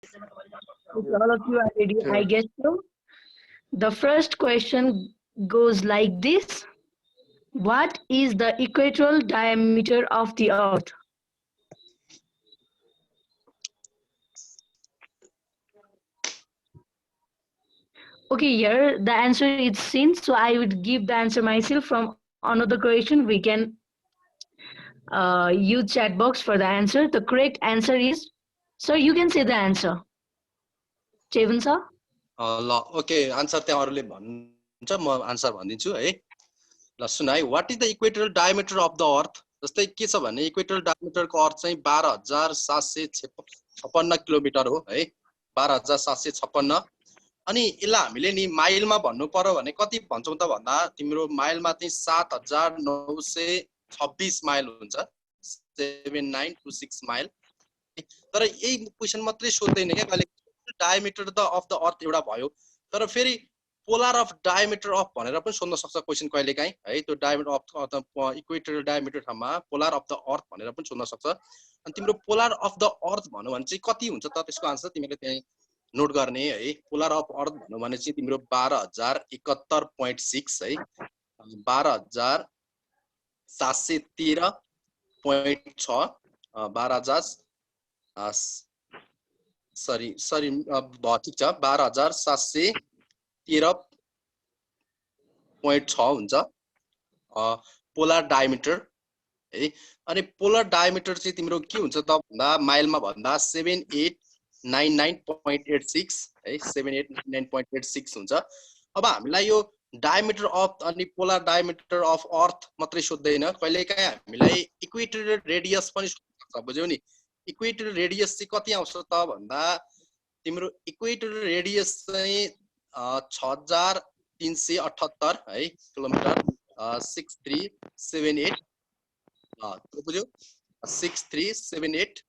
Okay, all of you are ready, I guess so. The first question goes like this. What is the equatorial diameter of the Earth? Okay, here the answer is sin, so I would give the answer myself. From another question, we can use chat box for the answer. The correct answer is, sir, you can say the answer. Chevan sir? ल okay answer त्यहाँ अरूले भन्नुहुन्छ म answer भनिदिन्छु है ल सुन है what is the equatorial diameter of the earth जस्तै के छ भने इक्वेटोरियल डायमिटरको अर्थ चाहिँ 12,756 किलोमिटर हो है 12,756 अनि यसलाई हामीले नि माइलमा भन्नु पर्यो भने कति भन्छौं त भन्दा तिम्रो माइलमा चाहिँ 7,926 माइल हुन्छ 7926 माइल तर यही क्वेशन मात्रै सोध्दैन के कहिले डायमिटर अफ द अर्थ एउटा भयो तर फेरि पोलर अफ डायमिटर अफ भनेर पनि सोध्न सक्छ क्वेशन कहिलेकाहीँ है त्यो डायमिटर अफ इक्वेटोरियल डायमिटर ठाउँमा पोलर अफ द अर्थ भनेर पनि सोध्न सक्छ अनि तिम्रो पोलर अफ द अर्थ भन्नु भने चाहिँ कति हुन्छ त त्यसको आन्सर तिमीले त्यही नोट गर्ने है पोलर अफ अर्थ भन्नु भने चाहिँ तिम्रो 12,071.6 है 12,713.6 12,000 सरी ठिक छ 12,713.6 हुन्छ पोलर डायमिटर है अनि पोलर डायमिटर चाहिँ तिम्रो के हुन्छ त भन्दा माइलमा भन्दा 7899.86 है 7899.86 हुन्छ अब हामीलाई यो डायमिटर अफ अनि पोलर डायमिटर अफ अर्थ मात्रै सोध्दैन कहिलेकाहीँ हामीलाई इक्वेटोरियल रेडियस पनि सोध्न सक्छ बुझ्यौ नि इक्वेटोरियल रेडियस चाहिँ कति आउँछ त भन्दा तिम्रो इक्वेटोरियल रेडियस चाहिँ 6378 है किलोमिटर 6378 बुझ्यौ 6378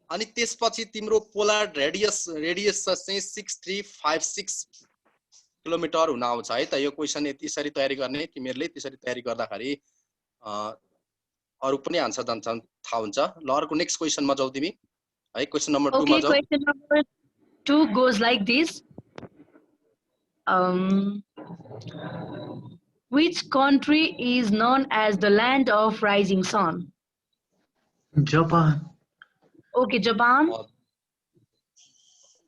अनि त्यसपछि तिम्रो पोलर रेडियस चाहिँ 6356 किलोमिटर हुन आउँछ है त यो क्वेशन यसरी तयारी गर्ने तिमीहरुले त्यसरी तयारी गर्दाखेरि अरु पनि आन्सर जान्छन् थाहा हुन्छ ल अर्को नेक्स्ट क्वेशनमा जाऊ तिमी है क्वेशन नम्बर 2 मा जाऊ question number 2 goes like this. Which country is known as the land of rising sun? Japan. Okay, Japan.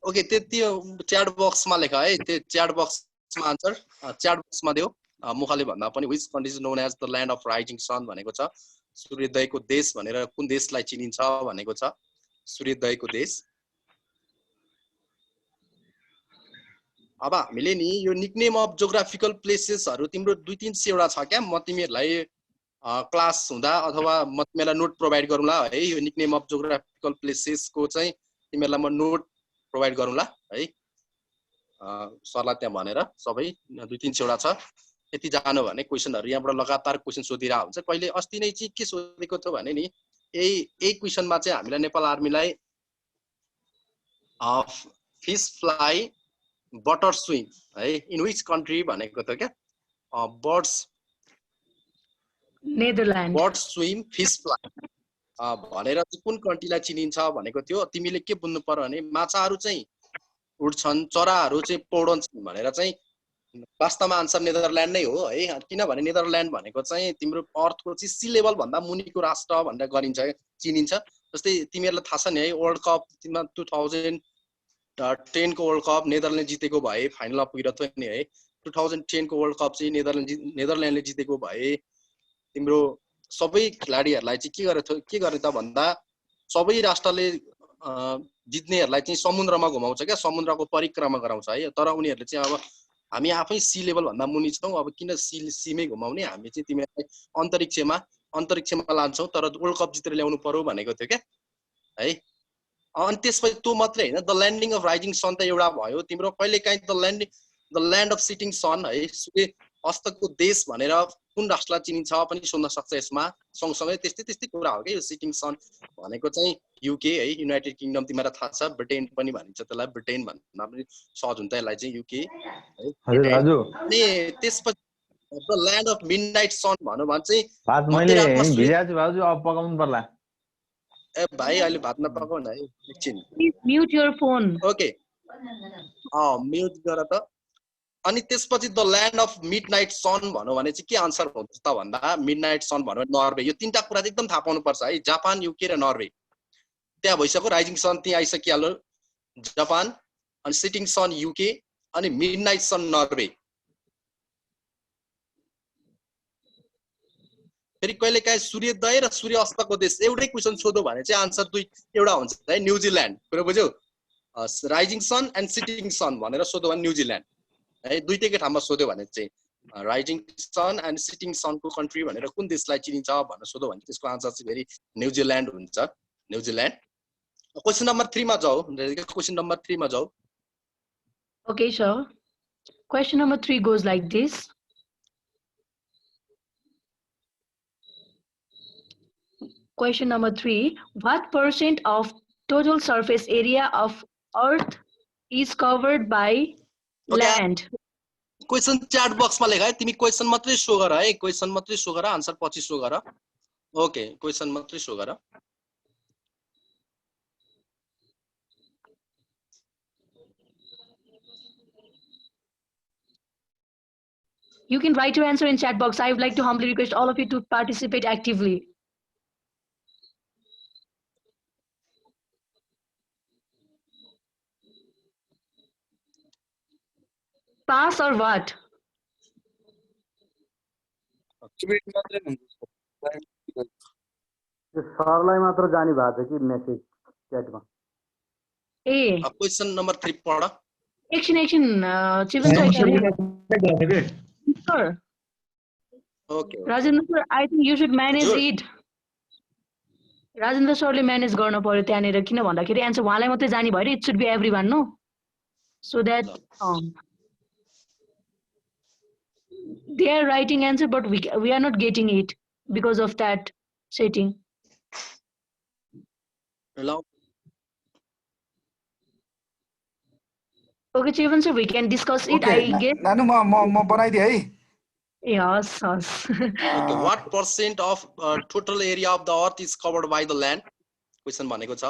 Okay त्यो च्याट बक्समा लेख है त्यो च्याट बक्समा आन्सर च्याट बक्समा देऊ मुखले भन्दा पनि which country is known as the land of rising sun भनेको छ सूर्योदयको देश भनेर कुन देशलाई चिनिन्छ भनेको छ सूर्योदयको देश अब हामीले नि यो निकनेम अफ जियोग्राफिकल प्लेसेसहरु तिम्रो 2-300 वटा छ क्या म तिमीहरुलाई क्लास हुँदा अथवा म तिमीलाई नोट प्रोवाइड गरौँला है यो निकनेम अफ जियोग्राफिकल प्लेसेसको चाहिँ तिमीहरुलाई म नोट प्रोवाइड गरौँला है सरलाई त्यहाँ भनेर सबै 2-300 वटा छ यति जानो भने क्वेशनहरु यहाँबाट लगातार क्वेशन सोधिरा हुन्छ कहिले अस्ति नै चाहिँ के सोधेको थियो भने नि यही क्वेशनमा चाहिँ हामीले नेपाल आर्मीलाई फिश फ्लाई बटर स्विम है इन व्हिच कन्ट्री भनेको थियो क्या birds Netherland bird swim fish fly भनेर कुन कन्ट्रीलाई चिनिन्छ भनेको थियो तिमीले के बुझ्नु पर्यो भने माछाहरु चाहिँ उड्छन् चराहरु चाहिँ पौडन्छन् भनेर चाहिँ वास्तवमा आन्सर नेदरल्यान्ड नै हो है किनभने नेदरल्यान्ड भनेको चाहिँ तिम्रो अर्थको चाहिँ सी लेभल भन्दा मुनिको राष्ट्र भनेर गरिन्छ चिनिन्छ जस्तै तिमीहरुलाई थाहा छ नि है वर्ल्ड कप 2010 को वर्ल्ड कप नेदरल्यान्ड जितेको भए फाइनलमा पुगेर थियो नि है 2010 को वर्ल्ड कप चाहिँ नेदरल्यान्डले जितेको भए तिम्रो सबै खेलाडीहरुलाई चाहिँ के गर्ने त भन्दा सबै राष्ट्रले जित्नेहरुलाई चाहिँ समुद्रमा घुमाउँछ क्या समुद्रको परिक्रमा गराउँछ है तर उनीहरुले चाहिँ अब हामी आफै सी लेभल भन्दा मुनि छौं अब किन सीमै घुमाउने हामी चाहिँ तिमीहरुलाई अन्तरिक्षमा लान्छौं तर वर्ल्ड कप जितेर ल्याउनु पर्यो भनेको थियो क्या है अनि त्यसपछि त्यो मात्रै हैन द ल्यान्डिङ अफ राइजिङ सन त एउटा भयो तिम्रो कहिलेकाहीँ द ल्यान्ड अफ सिटिङ सन है सूर्य अस्तको देश भनेर कुन राष्ट्रलाई चिनिन्छ पनि सोध्न सक्छ यसमा सँगसँगै त्यस्तै कुरा हो के यो सिटिङ सन भनेको चाहिँ युके है युनाइटेड किंगडम तिमीलाई थाहा छ ब्रिटेन पनि भनिन्छ त्यसलाई ब्रिटेन भन्दा पनि सहज हुन्छ यसलाई चाहिँ युके है हजुर अनि त्यसपछि द ल्यान्ड अफ मिडनाइट सन भन्नु भने चाहिँ भात मैले भिजाछु भाउजू अब पकाउनु पर्ला ए भाइ अहिले भात नपकाउ न है एकछिन Please mute your phone. Okay mute गर त अनि त्यसपछि द ल्यान्ड अफ मिडनाइट सन भन्यो भने चाहिँ के आन्सर हुन्छ त भन्दा मिडनाइट सन भन्यो भने नर्वे यो तीनटा कुरा चाहिँ एकदम थाहा पाउनु पर्छ है जापान युके र नर्वे त्यहाँ भइसक्यो राइजिङ सन त्यहाँ आइसकिहाल्यो जापान अनि सिटिङ सन युके अनि मिडनाइट सन नर्वे फेरि कहिलेकाहीँ सूर्योदय र सूर्यास्तको देश एउटै क्वेसन सोध्यो भने चाहिँ आन्सर दुई एउटा हुन्छ है न्युजिल्यान्ड कुरा बुझ्यौ राइजिङ सन एन्ड सिटिङ सन भनेर सोध्यो भने न्युजिल्यान्ड है दुईटैकै ठाउँमा सोध्यो भने चाहिँ राइजिङ सन एन्ड सिटिङ सनको कन्ट्री भनेर कुन देशलाई चिनिन्छ भनेर सोध्यो भने त्यसको आन्सर चाहिँ फेरि न्युजिल्यान्ड हुन्छ न्युजिल्यान्ड क्वेसन नम्बर 3 मा जाऊ क्वेसन नम्बर 3 मा जाऊ Okay, sir. Question number 3 goes like this. Question number 3. What percent of total surface area of Earth is covered by land? Question chat बक्समा लेख है तिमी क्वेसन मात्रै शो गर है क्वेसन मात्रै शो गर आन्सर पछि शो गर ओके क्वेसन मात्रै शो गर You can write your answer in chat box. I would like to humbly request all of you to participate actively. Pass or what? सरलाई मात्र जानी भएको छ कि मेसेज च्याटमा ए क्वेसन नम्बर 3 पढ एकछिन चिवन sir. Okay. Rajendra sir, I think you should manage it. Rajendra sir ले manage गर्न पर्यो त्यहाँनेर किन भन्दाखेरि आन्सर उहाँलाई मात्रै जानी भएर it should be everyone, no? So that they are writing answer but we are not getting it because of that setting. Hello. Okay, Chivan sir, we can discuss it. Okay, I guess. नानु म बनाइदिए है Yes, yes. Okay, what percent of total area of the earth is covered by the land? Question भनेको छ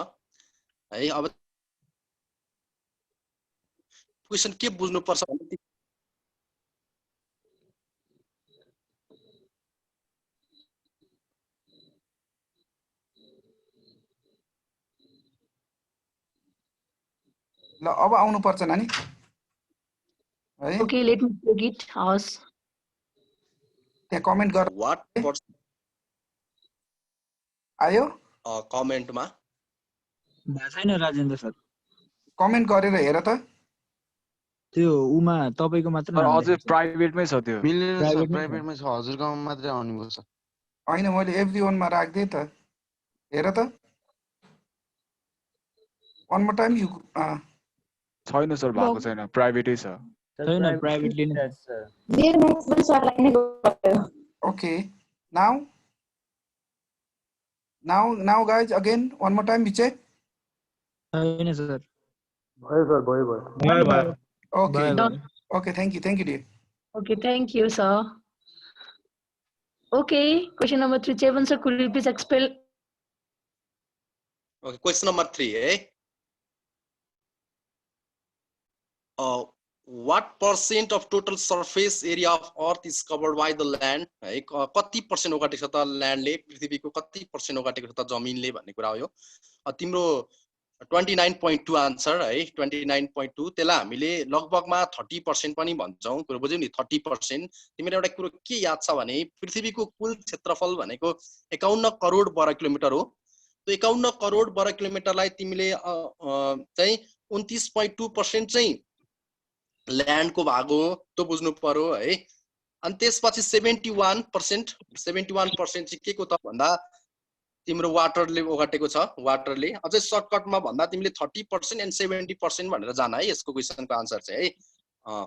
है अब question के बुझ्नु पर्छ भने ल अब आउनु पर्छ नानी है Okay, let me take it. Yes. त्यहाँ कमेन्ट गर what percent आयो कमेन्ट मा भएको छैन राजेन्द्र सर कमेन्ट गरेर हेर त त्यो उमा तपाईको मात्र अझै प्राइभेटमै छ त्यो मिल्दैन सर प्राइभेटमै प्राइभेटमै छ हजुरको मात्रै आउनु पर्छ हैन मैले एभ्री मा राख्दै त हेर त one more time you छैन सर भएको छैन प्राइभेटै छ छैन प्राइभेटली नै okay now guys again one more time we check छैन सर भयो okay Done. okay thank you dear Okay, thank you, sir. Okay, question number 3. Chevan sir, could you please expel? Okay, question number 3 है what percent of total surface area of earth is covered by the land है कति percent ओगटेको छ त ल्यान्डले पृथ्वीको कति percent ओगटेको छ त जमिनले भन्ने कुरा हो यो तिम्रो 29.2 आन्सर है 29.2 त्यसलाई हामीले लगभगमा 30% पनि भन्छौं कुरो बुझ्यौ नि 30% तिमीले एउटा कुरो के याद छ भने पृथ्वीको कुल क्षेत्रफल भनेको 51 करोड वर्ग किलोमिटर हो त्यो 51 करोड वर्ग किलोमिटरलाई तिमीले चाहिँ 29.2% चाहिँ ल्यान्डको भाग हो त्यो बुझ्नु पर्यो है अनि त्यसपछि 71% चाहिँ के को त भन्दा तिम्रो वाटरले ओगटेको छ वाटरले अझै सर्टकटमा भन्दा तिमीले 30% एन्ड 70% भनेर जान है यसको क्वेशनको आन्सर चाहिँ है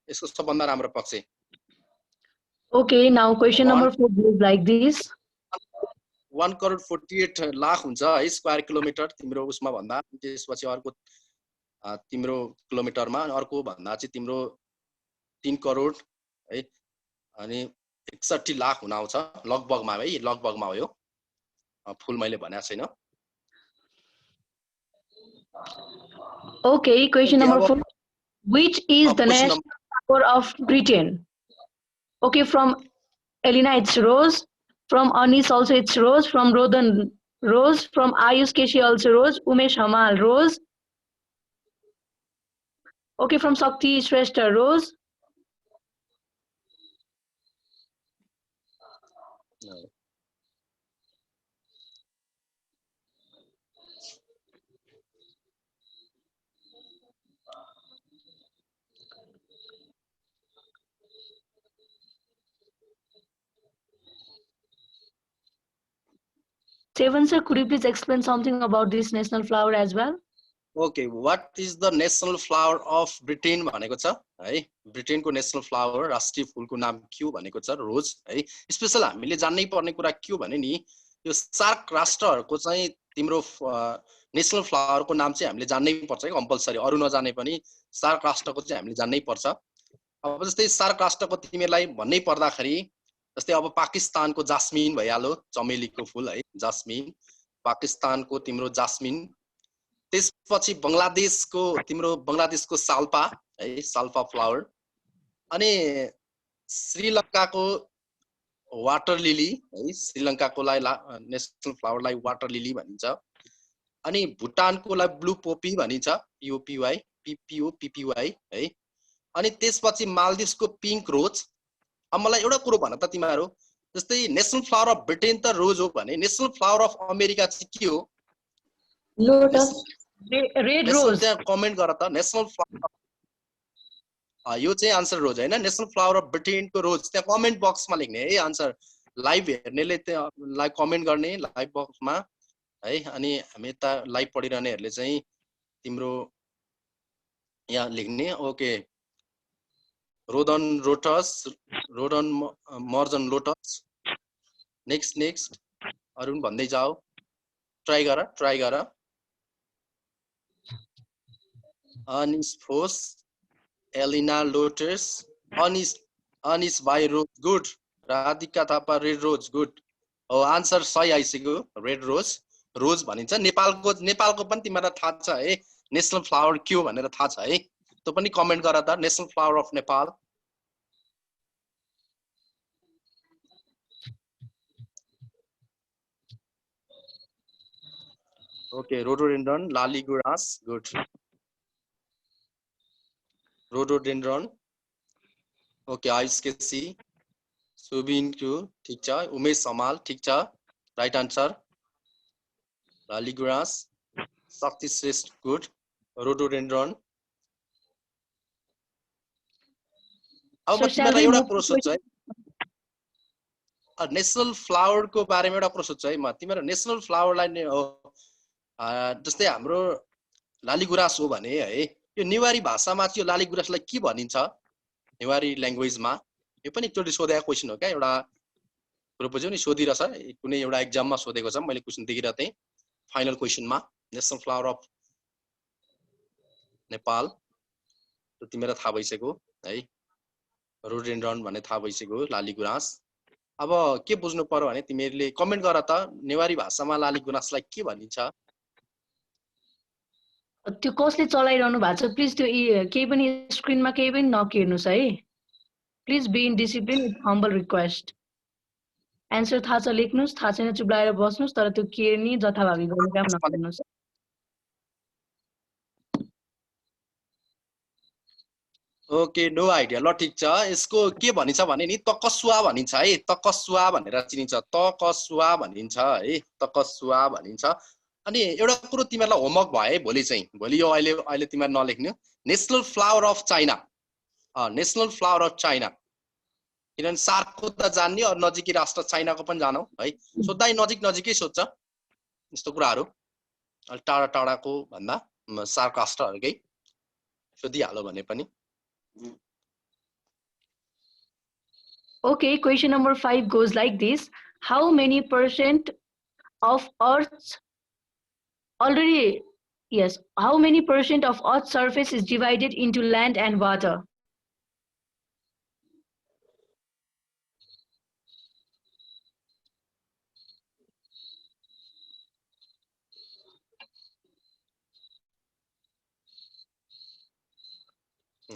यसको सबभन्दा राम्रो पक्ष Okay, now question number 4 goes like this. 1 crore 48 lakh हुन्छ है स्क्वायर किलोमिटर तिम्रो उसमा भन्दा त्यसपछि अर्को तिम्रो किलोमिटरमा अनि अर्को भन्दा चाहिँ तिम्रो 3 करोड है अनि 61 लाख हुन आउँछ लगभगमा है लगभगमा हो यो फुल मैले भनेको छैन Okay, question Okay, number अब 4. Which is the question national flower of Britain? Okay, from Elena it's rose. From Anis also it's rose. From Rodhan rose. From Ayush Keshi also rose. Umesh Hamal rose. Okay, from Sakti Shrestha rose. No. Seven sir, could you please explain something about this national flower as well? Okay, what is the national flower of Britain भनेको छ है ब्रिटेनको national flower राष्ट्रिय फुलको नाम के हो भनेको छ रोज है स्पेशल हामीले जान्नै पर्ने कुरा के हो भने नि यो सार्क राष्ट्रहरुको चाहिँ तिम्रो नेशनल फ्लावरको नाम चाहिँ हामीले जान्नै पर्छ है कम्पल्सरी अरु नजाने पनि सार्क राष्ट्रको चाहिँ हामीले जान्नै पर्छ अब जस्तै सार्क राष्ट्रको तिमीलाई भन्नै पर्दाखेरि जस्तै अब पाकिस्तानको जास्मिन भइहाल्यो चमेलीको फूल है जास्मिन पाकिस्तानको तिम्रो जास्मिन त्यसपछि बंगलादेशको तिम्रो बंगलादेशको साल्पा है साल्पा फ्लावर अनि श्रीलंकाको वाटर लिली है श्रीलंकाकोलाई नेशनल फ्लावरलाई वाटर लिली भनिन्छ अनि भुटानकोलाई ब्लू पोपी भनिन्छ पिओपीवाई पीपीओ पीपीवाई है अनि त्यसपछि मालदिभ्सको पिंक रोज अब मलाई एउटा कुरा भन त तिमीहरु जस्तै नेशनल फ्लावर अफ ब्रिटेन त रोज हो भने नेशनल फ्लावर अफ अमेरिका चाहिँ के हो Lotus. Red rose. त्यहाँ कमेन्ट गर त नेशनल फ्लावर यो चाहिँ आन्सर रोज हैन नेशनल फ्लावर अफ ब्रिटेनको रोज त्यहाँ कमेन्ट बक्समा लेख्ने है आन्सर लाइभ हेर्नेले त्यहाँ लाइभ कमेन्ट गर्ने लाइभ बक्समा है अनि हामी त लाइभ पढिरहनेहरुले चाहिँ तिम्रो यहाँ लेख्ने ओके रोडन रोटस रोडन मर्जन लोटस नेक्स्ट अरुण भन्दै जाऊ ट्राई गर अनिस फोस एलिना लोटस अनिस बाई rose good Radhika Thapa red rose good हो आन्सर सही आइसक्यो रेड रोज रोज भनिन्छ नेपालको पनि तिमीलाई थाहा छ है नेशनल फ्लावर के हो भनेर थाहा छ है त्यो पनि कमेन्ट गर त national flower of Nepal okay rhododendron लालीगुराँस good rhododendron okay Ayush KC Subin क्यू ठीक छ उमेश समाल ठीक छ राइट आन्सर लालीगुराँस शक्ति श्रेष्ठ गुड रोडोडेन्ड्रन अब म तिमीलाई एउटा कुरा सोध्छु है नेशनल फ्लावर को बारेमा एउटा कुरा सोध्छु है म तिम्रो नेशनल फ्लावरलाई नै हो जस्तै हाम्रो लालीगुराँस हो भने है यो नेवारी भाषामा चाहिँ यो लालीगुराँसलाई के भनिन्छ नेवारी ल्याङ्ग्वेजमा यो पनि एकचोटी सोधेको क्वेशन हो क्या एउटा कुरो बुझ्यौ नि सोधिरहेछ कुनै एउटा एक्जाममा सोधेको छ मैले क्वेशन देखिरहेको थिएँ फाइनल क्वेशनमा नेशनल फ्लावर अफ नेपाल त तिमीलाई थाहा भइसक्यो है रोडोडेन्ड्रन भन्ने थाहा भइसक्यो लालीगुराँस अब के बुझ्नु पर्यो भने तिमीहरुले कमेन्ट गर त नेवारी भाषामा लालीगुराँसलाई के भनिन्छ त्यो कसले चलाइरहनु भएको छ प्लिज त्यो केही पनि स्क्रिनमा केही पनि नकेर्नुस् है please be in discipline with humble request answer थाहा छ लेख्नुस् थाहा छैन चुप्लाएर बस्नुस् तर त्यो केर्नी जथाभावी गर्ने काम नगर्नुस् ओके नो आइडिया ल ठीक छ यसको के भनिन्छ भने नि तकसुवा भनिन्छ है तकसुवा भनेर चिनिन्छ तकसुवा भनिन्छ है तकसुवा भनिन्छ अनि एउटा कुरो तिमीहरुलाई होमवर्क भयो है भोलि चाहिँ भोलि यो अहिले तिमीहरु नलेख्नु national flower of China national flower of China किनभने सार्कको त जान्ने अरु नजिकै राष्ट्र चाइनाको पनि जानौ है सोध्दा नजिकै सोध्छ यस्तो कुराहरु अलि टाढा टाढाको भन्दा सार्क राष्ट्रहरुकै सोधिहाल्यो भने पनि Okay, question number 5 goes like this. How many % of Earth's how many % of Earth's surface is divided into land and water?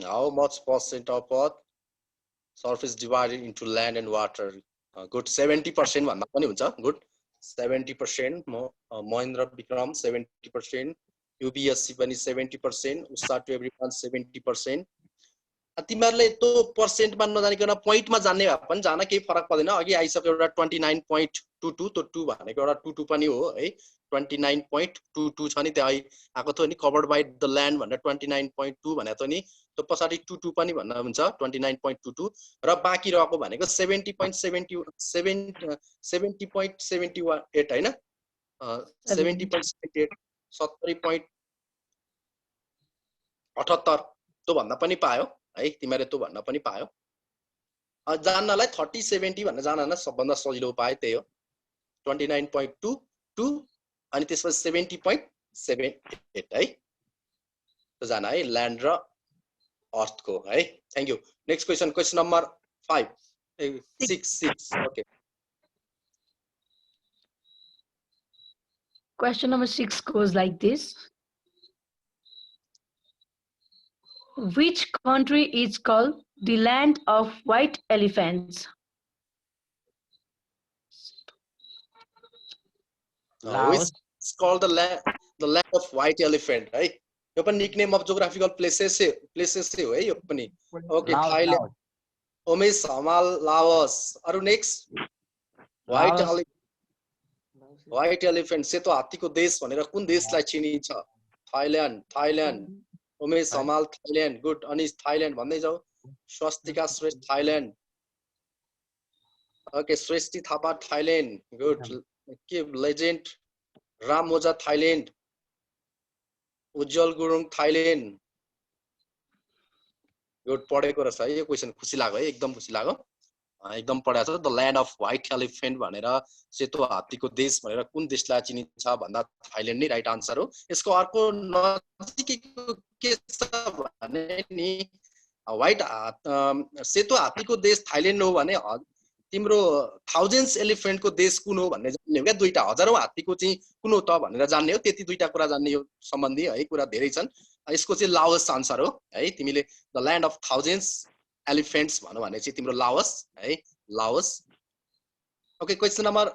How much percent of earth surface divided into land and water? Good 70% भन्दा पनि हुन्छ. Good 70%. Mahendra Bikram 70%. UBSC पनि 70%. Usa to everyone 70%. तिमीहरुले त्यो पर्सेन्टमा नजानिकन पोइन्टमा जान्ने भए पनि जान केही फरक पर्दैन. अघि आइसक्यो एउटा 29.22 त्यो 2 भनेको एउटा 22 पनि हो है. 29.22 छ नि त्यहाँ आएको थियो नि कभर्ड बाइ द ल्यान्ड भनेर 29.2 भनेको थियो नि त्यो पछाडी 22 पनि भन्न हुन्छ 29.22 र बाँकी रहेको भनेको 70.78 हैन 70.78 70.78 त्यो भन्न पनि पायो है तिमीहरुले त्यो भन्न पनि पायो. जान्नलाई 30-70 भन्न जान्न सबभन्दा सजिलो उपाय त्यही हो 29.22 अनि त्यसपछि 70.78 है त जाना है ल्यान्ड र अर्थ को है. Thank you. Next question question number 5 6 okay. Question number 6 goes like this. Which country is called the land of white elephants? Which is called the land of white elephant है. यो पनि निकनेम अफ जियोग्राफिकल प्लेसेस हो है यो पनि. Okay Thailand Umesh Hamal Laos. अरु next white elephant सेतो हात्तीको देश भनेर कुन देशलाई चिनिन्छ? Thailand Umesh Hamal Thailand. Good. अनि थाइल्यान्ड भन्दै जाऊ. Swastika Shrestha Thailand. Okay Shreshthi Thapa Thailand. Good. के Legend Ram Ojha Thailand. Ujjwal Gurung Thailand. Good. पढेको रहेछ है यो क्वेशन. खुसी लाग्यो है एकदम खुसी लाग्यो. एकदम पढाएको छ. The land of white elephant भनेर सेतो हात्तीको देश भनेर कुन देशलाई चिनिन्छ भन्दा थाइल्यान्ड नै राइट आन्सर हो. यसको अर्को नजिकैको के छ भने नि व्हाइट सेतो हात्तीको देश थाइल्यान्ड हो भने तिम्रो थाउजन्ड्स एलिफेन्टको देश कुन हो भन्ने जान्ने हो क्या. दुईटा हजारौं हात्तीको चाहिँ कुन हो त भनेर जान्ने हो. त्यति दुईटा कुरा जान्ने हो सम्बन्धी है कुरा धेरै छन्. यसको चाहिँ लाओस आन्सर हो है. तिमीले the land of thousands elephants भन्नु भने चाहिँ तिम्रो लाओस है लाओस. ओके क्वेशन नम्बर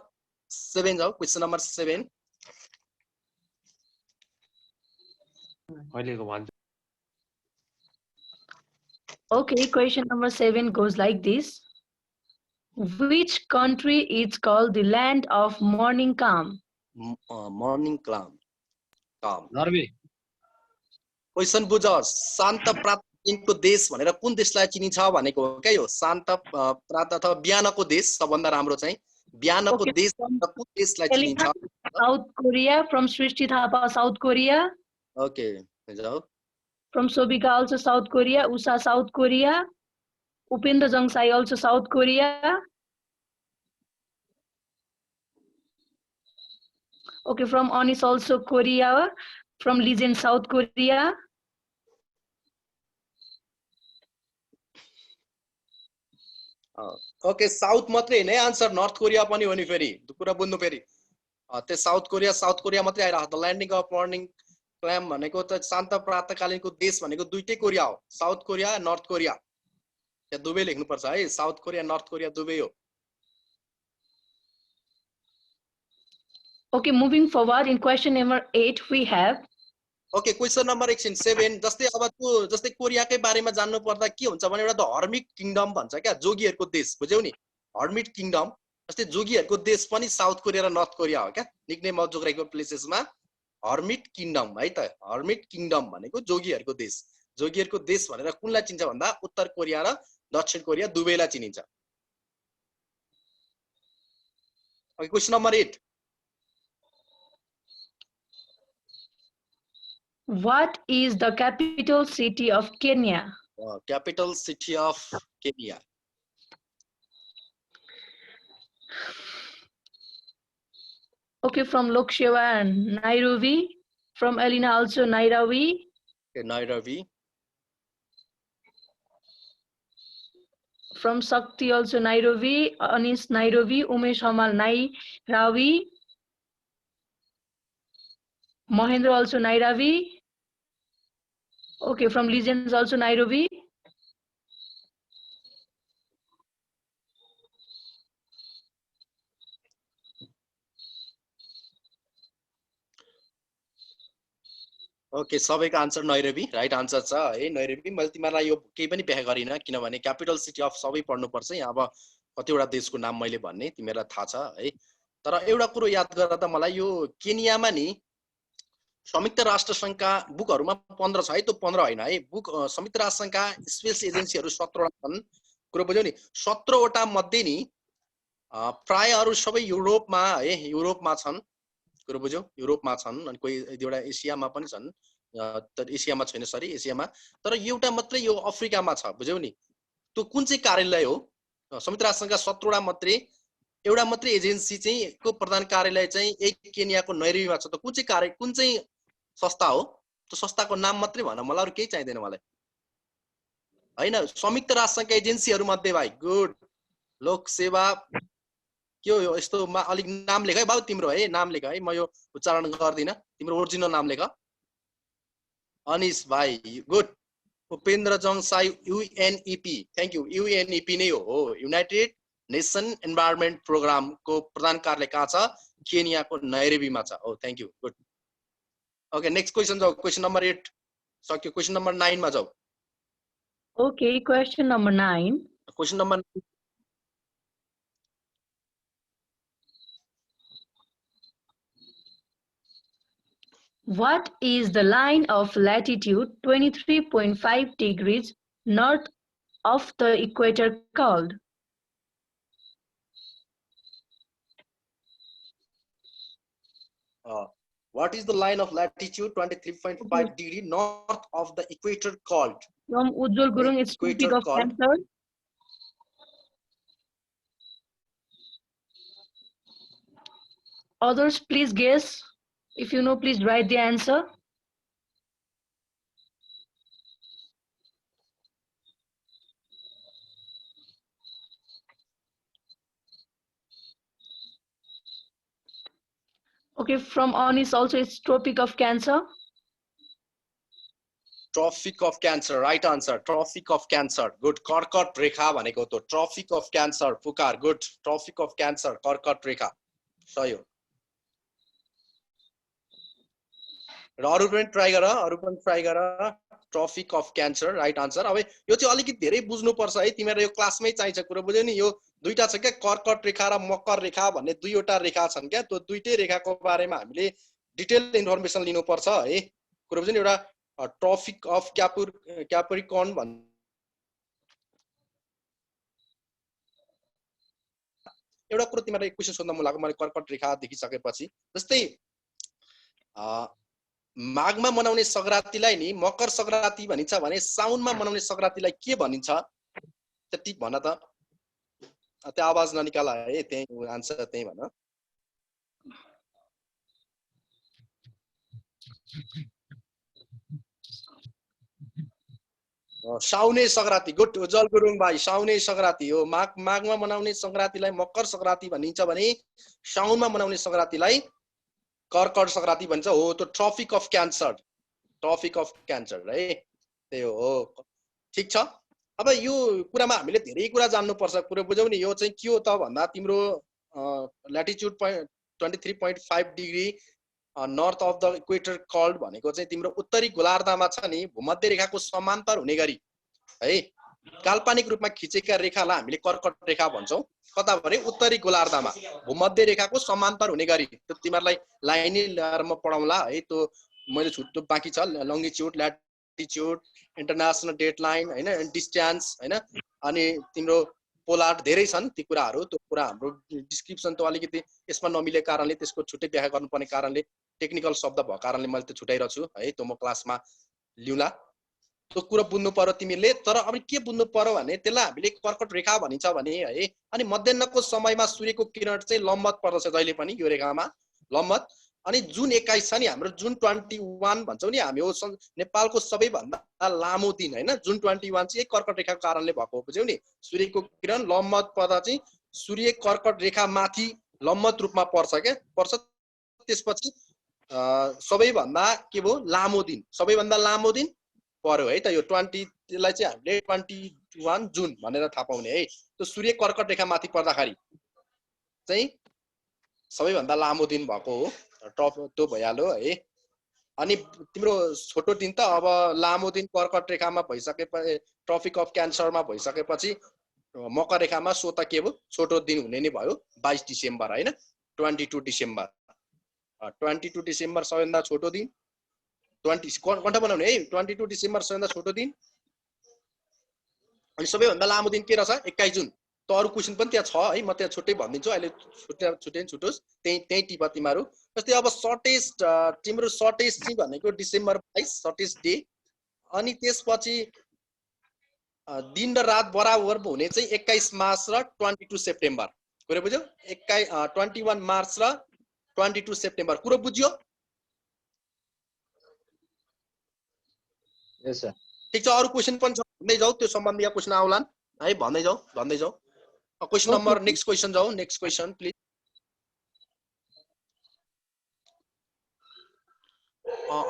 7 जाऊ. क्वेशन नम्बर 7 अहिलेको भन्छ. Okay, question number 7 goes like this. Which country is called the land of morning calm? morning calm. Norway. Question बुझ. शान्त प्राप्त दिनको देश भनेर कुन देशलाई चिनिन्छ भनेको हो क्या यो. शान्त प्राप्त अथवा बिहानको देश सबभन्दा राम्रो चाहिँ बिहानको देश भनेर कुन देशलाई चिनिन्छ? South Korea. From Srishti Thapa, South Korea. Okay जाऊ. From Sobika also South Korea. Usha South Korea. Upendra Jangsai also South Korea. Okay, from Anis also Korea. From Legend South Korea. Okay south मात्रै हैन answer. North Korea पनि हो नि फेरि. त्यो कुरा बुझ्नु फेरि. त्यो साउथ कोरिया मात्रै आइरा. The landing of morning clam भनेको त शान्त प्रातकालीनको देश भनेको दुईटै कोरिया हो. South Korea north Korea. त्यहाँ दुवै लेख्नु पर्छ है. साउथ कोरिया नर्थ कोरिया दुवै हो. Okay, moving forward in question number 8 we have. Okay question number 7 जस्तै अब त्यो जस्तै कोरियाकै बारेमा जान्नु पर्दा के हुन्छ भने एउटा त हर्मिट किङडम भन्छ क्या जोगीहरुको देश. बुझ्यौ नि हर्मिट किङडम. जस्तै जोगीहरुको देश पनि साउथ कोरिया र नर्थ कोरिया हो क्या. निकनेम अफ जियोग्राफिकल प्लेसेसमा हर्मिट किङडम है त. हर्मिट किङडम भनेको जोगीहरुको देश. जोगीहरुको देश भनेर कुनलाई चिन्छ भन्दा उत्तर कोरिया र दक्षिण कोरिया दुवैलाई चिनिन्छ. Okay question number 8. What is the capital city of Kenya? Capital city of Kenya. Okay, from Lok Sewa Nairobi. From Elena also Nairobi. Okay, Nairobi. From Shakti also Nairobi. Anis Nairobi. Umesh Hamal Nairobi. Mahendra also Nairobi. Okay, from Legends also Nairobi. Okay सबैको answer Nairobi right answer छ है Nairobi मैले तिमीलाई यो केही पनि व्याख्या गरिन किनभने क्यापिटल सिटी अफ सबै पढ्नुपर्छ यहाँ अब कतिवटा देशको नाम मैले भन्ने तिमीलाई थाहा छ है तर एउटा कुरो याद गर त मलाई यो केनियामा नि संयुक्त राष्ट्र संघका बुकहरुमा 15 छ है त्यो 15 हैन है बुक संयुक्त राष्ट्र संघका स्पेस एजेन्सीहरु 17 वटा छन् कुरो बुझ्यौ नि 17 वटा मध्ये नि प्रायहरु सबै युरोपमा है युरोपमा छन् कुरो बुझ्यौ युरोपमा छन् अनि कोही एउटा एसियामा पनि छन् तर एसियामा छैन सरी एसियामा तर एउटा मात्रै यो अफ्रिकामा छ बुझ्यौ नि त्यो कुन चाहिँ कार्यालय हो संयुक्त राष्ट्र संघका 17 वटा मध्ये एउटा मात्रै एजेन्सी चाहिँ को प्रधान कार्यालय चाहिँ एक केनियाको नैरोबीमा छ त कुन चाहिँ संस्था हो त्यो संस्थाको नाम मात्रै भन मलाई अरु केही चाहिदैन मलाई हैन संयुक्त राष्ट्र संघका एजेन्सीहरु मध्ये भाइ गुड लोक सेवा के हो यस्तो अलिक नाम लेख है बाबु तिम्रो है नाम लेख है म यो उच्चारण गर्दिन तिम्रो ओरिजिनल नाम लेख अनिश भाइ good Upendra Jang Sai UNEP thank you UNEP नै हो युनाइटेड नेशन एनवायरनमेन्ट प्रोग्राम को प्रधान कार्यालय कहाँ छ केनियाको नैरोबीमा छ oh thank you good okay next question जाऊ क्वेशन नम्बर 8 सक्यो क्वेशन नम्बर 9 मा जाऊ Okay, question number 9. Question number What is the line of latitude 23.5 degrees north of the equator called? what is the line of latitude 23.5 degree north of the equator called? From Ujjwal Gurung, it's Equator Tropic of called? Cancer. Others, please guess. If you know, please write the answer. Okay, from Anis also, it's Tropic of Cancer. Tropic of Cancer right answer Tropic of Cancer good कर्कट रेखा भनेको त Tropic of Cancer Pukar good Tropic of Cancer कर्कट रेखा सही हो र अरु पनि try गर Tropic of Cancer right answer अब यो चाहिँ अलिकति धेरै बुझ्नु पर्छ है तिमीहरु यो क्लासमै चाहिन्छ कुरा बुझ्यौ नि यो दुईटा छ के कर्कट रेखा र मकर रेखा भन्ने दुईवटा रेखा छन् के त्यो दुईटै रेखाको बारेमा हामीले डिटेल इन्फर्मेसन लिनु पर्छ है कुरा बुझ्यौ नि एउटा Tropic of Capricorn भन् एउटा कुरा तिमीलाई क्वेशन सोध्न मन लाग्यो मैले कर्कट रेखा देखिसकेपछि जस्तै माघमा मनाउने संक्रान्तिलाई नि मकर संक्रान्ति भनिन्छ भने साउनमा मनाउने संक्रान्तिलाई के भनिन्छ त्यति भन त त्यो आवाज ननिकाला है त्यही आन्सर त्यही भन साउने संक्रान्ति गुड उज्जवल गुरुङ भाइ साउने संक्रान्ति हो माघमा मनाउने संक्रान्तिलाई मकर संक्रान्ति भनिन्छ भने साउनमा मनाउने संक्रान्तिलाई कर्कट संक्रान्ति भन्छ हो त्यो ट्रफिक अफ क्यान्सर है त्यही हो ठीक छ अब यो कुरामा हामीले धेरै कुरा जान्नु पर्छ कुरा बुझ्यौ नि यो चाहिँ के हो त भन्दा तिम्रो latitude 23.5 degree north of the equator called भनेको चाहिँ तिम्रो उत्तरी गोलार्धमा छ नि भूमध्य रेखाको समान्तर हुने गरी है काल्पनिक रूपमा खिचेका रेखालाई हामीले कर्कट रेखा भन्छौं कता भने उत्तरी गोलार्धमा भूमध्य रेखाको समान्तर हुने गरी त्यो तिमीहरुलाई लाइनै ल्याएर म पढाउँला है त्यो मैले छुट्टो बाँकी छ लंगिट्युड ल्याटिट्युड इन्टरनेशनल डेडलाइन हैन डिस्टेन्स हैन अनि तिम्रो पोलार धेरै छन् ती कुराहरु त्यो कुरा हाम्रो डिस्क्रिप्सन त अलिकति यसमा नमिले कारणले त्यसको छुट्टै व्याख्या गर्नुपर्ने कारणले टेक्निकल शब्द भएको कारणले मैले त्यो छुटाइरहेको छु है त्यो म क्लासमा लिउला त्यो कुरा बुझ्नु पर्यो तिमीले तर अब के बुझ्नु पर्यो भने त्यसलाई हामीले कर्कट रेखा भनिन्छ भने है अनि मध्याह्नको समयमा सूर्यको किरण चाहिँ लम्बत पर्दछ जहिले पनि यो रेखामा लम्बत अनि जुन 21 छ नि हाम्रो जुन 21 भन्छौ नि हामी हो नेपालको सबैभन्दा लामो दिन हैन जुन 21 चाहिँ कर्कट रेखाको कारणले भएको बुझ्यौ नि सूर्यको किरण लम्बत पर्दा चाहिँ सूर्य कर्कट रेखा माथि लम्बत रूपमा पर्छ के पर्छ त्यसपछि सबैभन्दा के भो लामो दिन पर्यो है त यो 20 लाई चाहिँ हामीले 21 जुन भनेर थाहा पाउने है त्यो सूर्य कर्कट रेखा माथि पर्दाखेरि चाहिँ सबैभन्दा लामो दिन भएको हो त्यो भइहाल्यो है अनि तिम्रो छोटो दिन त अब लामो दिन कर्कट रेखामा भइसकेपछि ट्रफिक अफ क्यान्सरमा भइसकेपछि मकर रेखामा सो त के भयो छोटो दिन हुने नै भयो 22 डिसेम्बर हैन 22 डिसेम्बर 22 डिसेम्बर सबैभन्दा छोटो दिन 20 कन्ट बनाउने है 22 डिसेम्बर सबैभन्दा छोटो दिन अनि सबैभन्दा लामो दिन के रहेछ 21 जुन त अरु क्वेशन पनि त्यहाँ छ है म त्यहाँ छुट्टै भनिदिन्छु अहिले छुट्टै छुटोस् त्यही टिप तिमीहरु जस्तै अब सर्टेस्ट तिम्रो सर्टेस्ट चाहिँ भनेको डिसेम्बर 22 सर्टेस्ट डे अनि त्यसपछि दिन र रात बराबर हुने चाहिँ 21 मार्च र 22 सेप्टेम्बर कुरा बुझ्यौ 21 मार्च र 22 सेप्टेम्बर कुरा बुझ्यो यस सर ठीक छ अरु क्वेशन पनि छ भन्दै जाऊ त्यो सम्बन्धीय क्वेशन आउलान् है भन्दै जाऊ क्वेशन नम्बर नेक्स्ट क्वेशन जाऊ next question please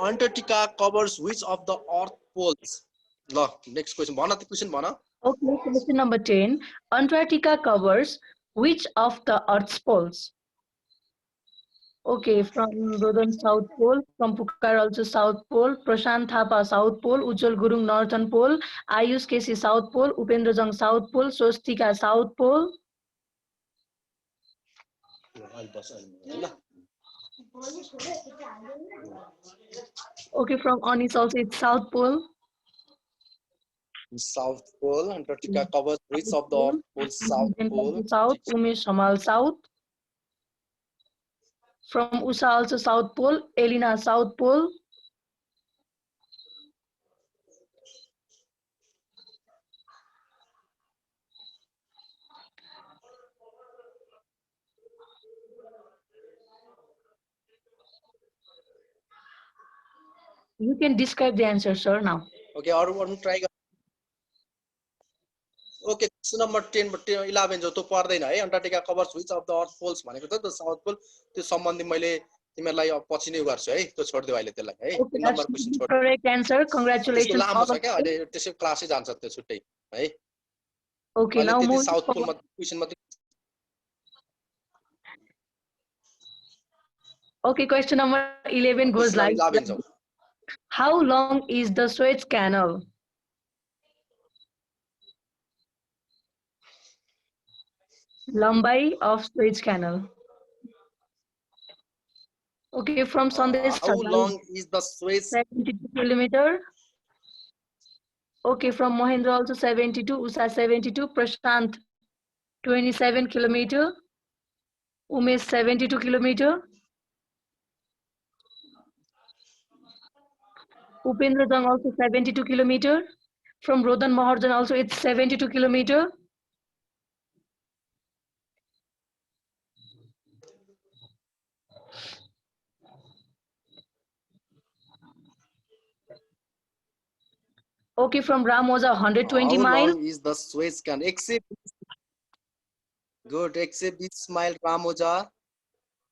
Antarctica covers which of the earth poles ल नेक्स्ट क्वेशन भन त क्वेशन भन Okay, question number 10. Antarctica covers which of the Earth's poles? Okay, from Northern South Pole, from Pukar also South Pole, Prashant Thapa South Pole, Ujjwal Gurung Northern Pole, Ayush Kesi South Pole, Upendra Jang South Pole, Swastika South Pole. Okay, from Anis also it's South Pole. South Pole, Antarctica covers which of the earth poles? South Pole. South, Umesh Hamal South. From USA also South Pole, Elena South Pole. You can describe the answer, sir, now. Okay, अरु try Okay, question number 10 but 11 जो त पर्दैन है Antarctica covers which of the earth poles भनेको त South Pole त्यो सम्बन्धी मैले तिमीहरुलाई अब पछि नै गर्छु है त्यो छोड्दियौ अहिले त्यसलाई है Okay, number that's question the छोड correct answer. Congratulations. लामो all छ of क्या you. अहिले त्यसै क्लासै जान्छ त्यो छुट्टै है Okay, now अहिले त्यति moving साउथ पोल forward. मा क्वेशन मात्र Okay, question number 11 goes like, 11 जाऊ how long is the Suez Canal? Lambai of Suez Canal. Okay, from Sandesh how long is the Suez 72 kilometer. Okay, from Mohendra also 72, Usha 72, Prashant 27 kilometer, Umesh 72 kilometer, Upendra Jang also 72 kilometer, from Rodhan Maharjan also it's 72 kilometer. Okay, from Ramoja 120 how miles. long is the Suez Canal good 120 mile रामोजा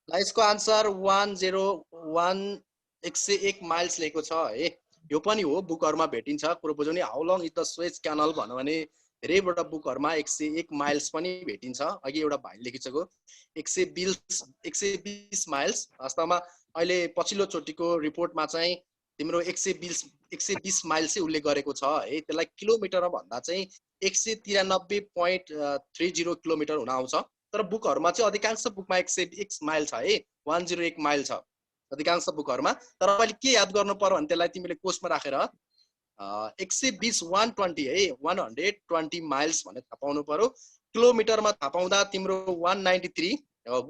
ल यसको answer 101 101 miles लेखेको छ है यो पनि हो बुकहरुमा भेटिन्छ कुरो बुझ्नु नि how long is the Suez canal भन्नु भने धेरैवटा बुकहरुमा 101 माइल्स पनि भेटिन्छ अघि एउटा भाइ लेखिसक्यो 120 माइल्स वास्तवमा अहिले पछिल्लो चोटीको रिपोर्टमा चाहिँ तिम्रो 120 माइल चाहिँ उल्लेख गरेको छ है त्यसलाई किलोमिटरमा भन्दा चाहिँ 193.30 किलोमिटर हुन आउँछ तर बुकहरुमा चाहिँ अधिकांश बुकमा 101 माइल छ है 101 माइल छ अधिकांश बुकहरुमा तर अहिले के याद गर्नु पर्यो भने त्यसलाई तिमीले कोर्समा राखेर 120 120 है 120 माइल्स भनेर थाहा पाउनु पर्यो किलोमिटरमा थाहा पाउँदा तिम्रो 193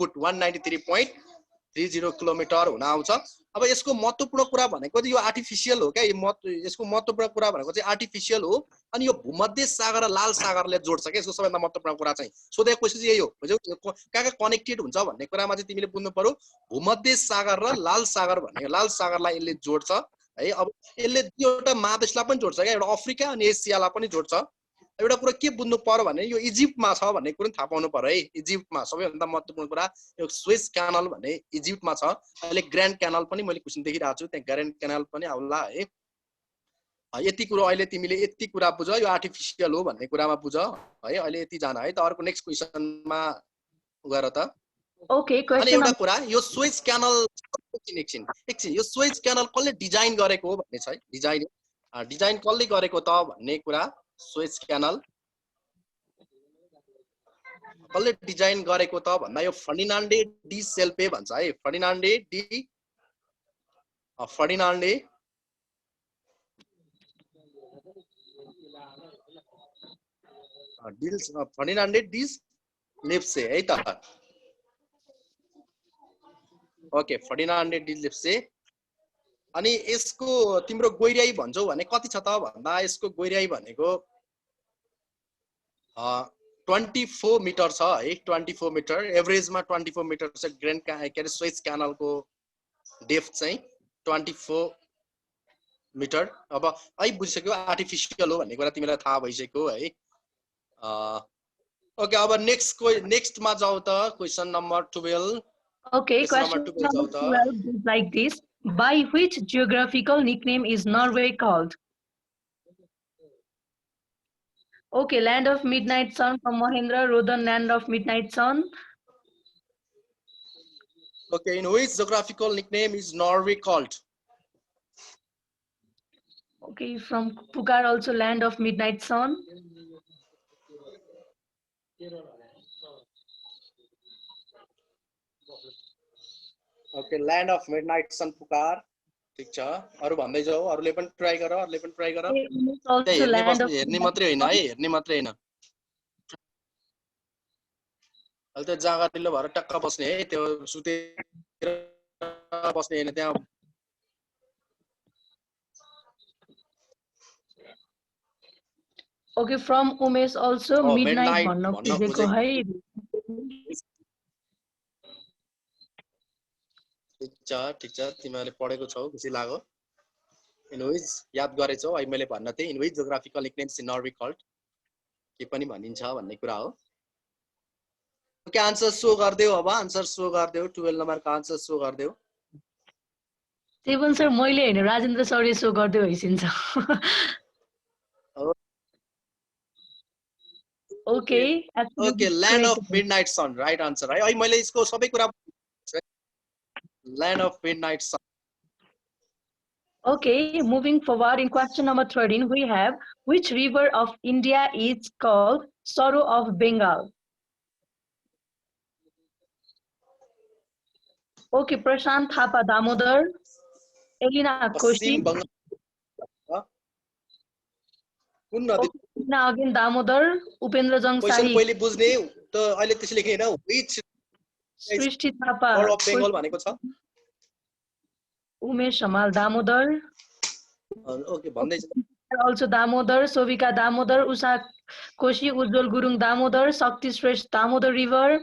गुड 193.30 किलोमिटर हुन आउँछ अब यसको महत्त्वपूर्ण कुरा भनेको चाहिँ यो आर्टिफिशियल हो क्या यसको महत्त्वपूर्ण कुरा भनेको चाहिँ आर्टिफिशियल हो अनि यो भूमध्य सागर र लाल सागरले जोड्छ क्या यसको सबैभन्दा महत्त्वपूर्ण कुरा चाहिँ सोधेको क्वेशन चाहिँ यही हो बुझ्यौ कहाँ कनेक्टेड हुन्छ भन्ने कुरामा चाहिँ तिमीले बुझ्नु पर्यो भूमध्य सागर र लाल सागर भनेको लाल सागरलाई यसले जोड्छ है अब यसले दुईवटा महादेशलाई पनि जोड्छ क्या एउटा अफ्रिका अनि एसियालाई पनि जोड्छ एउटा कुरा के बुझ्नु पर्यो भने यो इजिप्टमा छ भन्ने कुरा थाहा पाउनु पर्यो है इजिप्टमा सबैभन्दा महत्त्वपूर्ण कुरा यो स्वेज क्यानल भन्ने इजिप्टमा छ अहिले ग्रान्ड क्यानल पनि मैले क्वेशन देखिरहेको छु त्यहाँ ग्रान्ड क्यानल पनि आउला है यति कुरा अहिले तिमीले यति कुरा बुझ यो आर्टिफिशियल हो भन्ने कुरामा बुझ है अहिले यति जान है त अर्को नेक्स्ट क्वेशनमा गएर त Okay, अनि question एउटा number कुरा यो स्वेज क्यानल एकछिन यो स्वेज क्यानल कसले डिजाइन गरेको हो भन्ने छ है डिजाइन कसले गरेको त भन्ने कुरा स्वेज क्यानल कसले डिजाइन गरेको त भन्दा यो फर्डिनान्डे डी सेल्पे भन्छ है फर्डिनान्डे डी लेप्से है त ओके फर्डिनान्डे डी लेप्से अनि यसको तिम्रो गोइराई भन्छौ भने कति छ त भन्दा यसको गोइराई भनेको 24 मिटर छ है 24 मिटर एभरेजमा 24 मिटर छ ग्रान्ड के अरे स्वेज क्यानलको डेप्थ चाहिँ 24 मिटर अब है बुझिसक्यो आर्टिफिसियल हो भन्ने कुरा तिमीलाई थाहा भइसक्यो है ओके अब नेक्स्टमा जाऊ त question number 12 Okay, question number 12 is like this. By which geographical nickname is Norway called? Okay, land of midnight sun from Mahendra, Rodhan, land of midnight sun. Okay, in which geographical nickname is Norway called? Okay, from Pukar also land of midnight sun. Okay, land of midnight sun Pukar. ठीक छ अरु भन्दै जाऊ अरुले पनि try गर Also land of हेर्ने मात्रै हैन है हेर्ने मात्रै हैन अहिले त जाँगाटिलो भएर टक्क बस्ने है त्यो सुतेर बस्ने हैन त्यहाँ Okay, from Umesh also midnight भन्नु खोजेको है ठीक छ तिमीले पढेको छौ खुसी लाग्यो इनवेज याद गरेछौ अहिले मैले भन्न थिए in ways geographical nicknames in Norway called के पनि भनिन्छ भन्ने कुरा हो के आन्सर शो गर्दियौ अब आन्सर शो गर्दियौ 12 नम्बरको आन्सर शो गर्दियौ सेवन सर मैले हैन राजेन्द्र सरले शो गर्दै होइसिन्छ Okay, okay, land of midnight sun, right answer. है मैले यसको सबै कुरा land of midnight sun. Okay, moving forward in question number 13, we have which river of India is called Sorrow of Bengal? Okay, Prashant Thapa Damodar, Elena Koshi. Again Damodar, Upendra Jang Sahi. पहिले बुझ्ने त अहिले त्यसले लेख्ने हैन which Srishti Thapa Sorrow of Bengal भनेको छ Umesh Shamal Damodar. Okay, भन्दै छ Also Damodar, Sovika Damodar, Usha Koshi, Ujjwal Gurung Damodar, Shakti Shrestha Damodar River.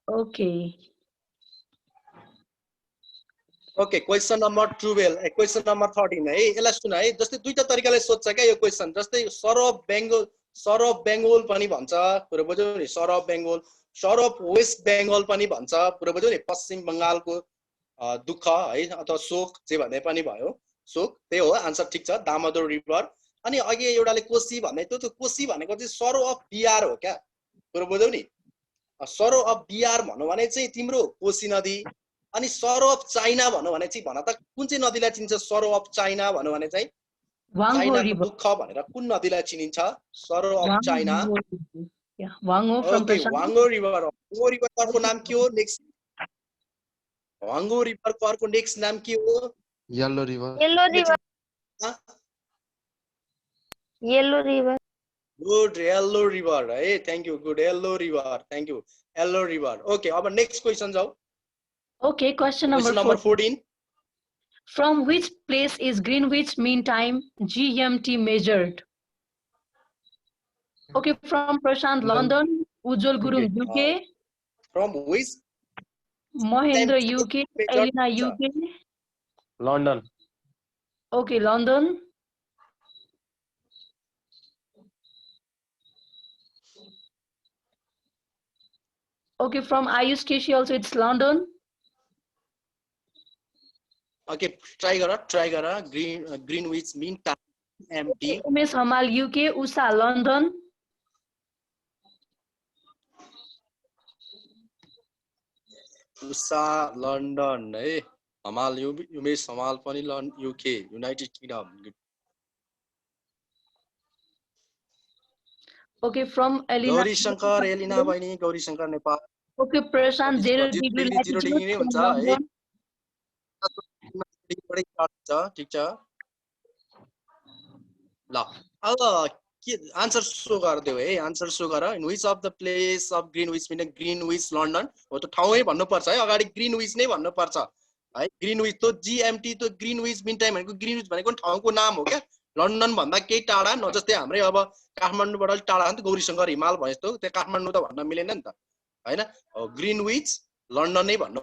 Okay. Okay, question number 12, question number 13 है यसलाई सुन है जस्तै दुईटा तरिकाले सोध्छ के यो क्वेशन जस्तै सर अफ बेंगल पनि भन्छ पुरो बुझ्यौ नि सर अफ वेस्ट बेंगल पनि भन्छ पुरो बुझ्यौ नि पश्चिम बंगालको दुःख है अथवा शोक जे भने पनि भयो शोक त्यही हो आन्सर ठीक छ दामोदर रिभर अनि अघि एउटाले कोशी भन्दै त्यो कोशी भनेको चाहिँ सरो अफ बिहार हो क्या पुरो बुझ्यौ नि सरो अफ बिहार भन्नु भने चाहिँ तिम्रो कोशी नदी अनि सरो अफ चाइना भन्नु भने चाहिँ भन त कुन चाहिँ नदीलाई चिन्छ सरो अफ चाइना भन्नु भने चाहिँ चाइनाको दुःख भनेर कुन नदीलाई चिनिन्छ sorrow of China Huang Ho from Prashant Huang Ho river को नाम के हो नेक्स्ट वाङ्गो रिभर को नेक्स्ट नाम के हो yellow river good yellow river है thank you good yellow river thank you yellow river okay अब नेक्स्ट क्वेशन जाऊ Okay, question number 14. From which place is Greenwich Mean Time GMT measured? Okay, from Prashant London, Ujjwal Gurung UK. From which? Mahendra UK, Elena UK. London. Okay, London. Okay, from Ayush Keshi also it's London. Okay try गर Greenwich mean time MT Umesh Hamal UK, Usha London, Usha London है हमाल उमेश हमाल पनि UK United Kingdom okay from Elina, Gauri Shankar Elina बहिनी Gauri Shankar Nepal okay Prashant 0 degree 0 degree नै हुन्छ है ठीक छ ल अब के आन्सर सो गरिदेऊ है आन्सर सो गर in which of the place of Greenwich mean Greenwich London हो त ठाउँै भन्नुपर्छ है अगाडि ग्रीनविच नै भन्नुपर्छ है ग्रीनविच त जीएमटी त ग्रीनविच मिन टाइम भनेको ग्रीनविच भनेको ठाउँको नाम हो क्या लन्डन भन्दा केही टाढा न जस्तै हाम्रै अब काठमाडौँबाट टाढा नि त गौरीशंकर हिमाल भयो जस्तो त्यो काठमाडौँ त भन्न मिलेन नि त हैन ग्रीनविच लन्डन नै भन्नु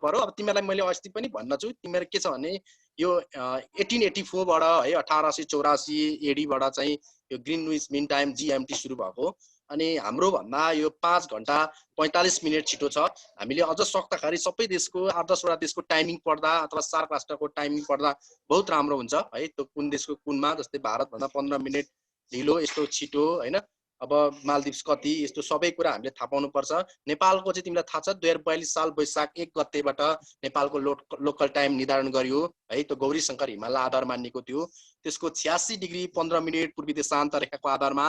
पर्यो अब तिमीलाई मैले अस्ति पनि भन्न छु तिमीहरु के छ भने यो 1884 बाट है 1884 एडी बाट चाहिँ यो ग्रीनविच मिन टाइम जीएमटी सुरु भएको अनि हाम्रो भन्दा यो 5 घण्टा 45 मिनेट छिटो छ हामीले अझ सक्दाखेरि सबै देशको 8-10 वटा देशको टाइमिङ पढ्दा अथवा सार्क राष्ट्रको टाइमिङ पढ्दा बहुत राम्रो हुन्छ है त्यो कुन देशको कुनमा जस्तै भारत भन्दा 15 मिनेट ढिलो यस्तो छिटो हैन अब मालदिप्स कति यस्तो सबै कुरा हामीले थाहा पाउनु पर्छ नेपालको चाहिँ तिमीलाई थाहा छ 2042 साल वैशाख 1 गतेबाट नेपालको लोकल टाइम निर्धारण गरियो है त्यो गौरी शंकर हिमाल आधार मानिएको थियो त्यसको 86 डिग्री 15 मिनेट पूर्वी देशान्तर रेखाको आधारमा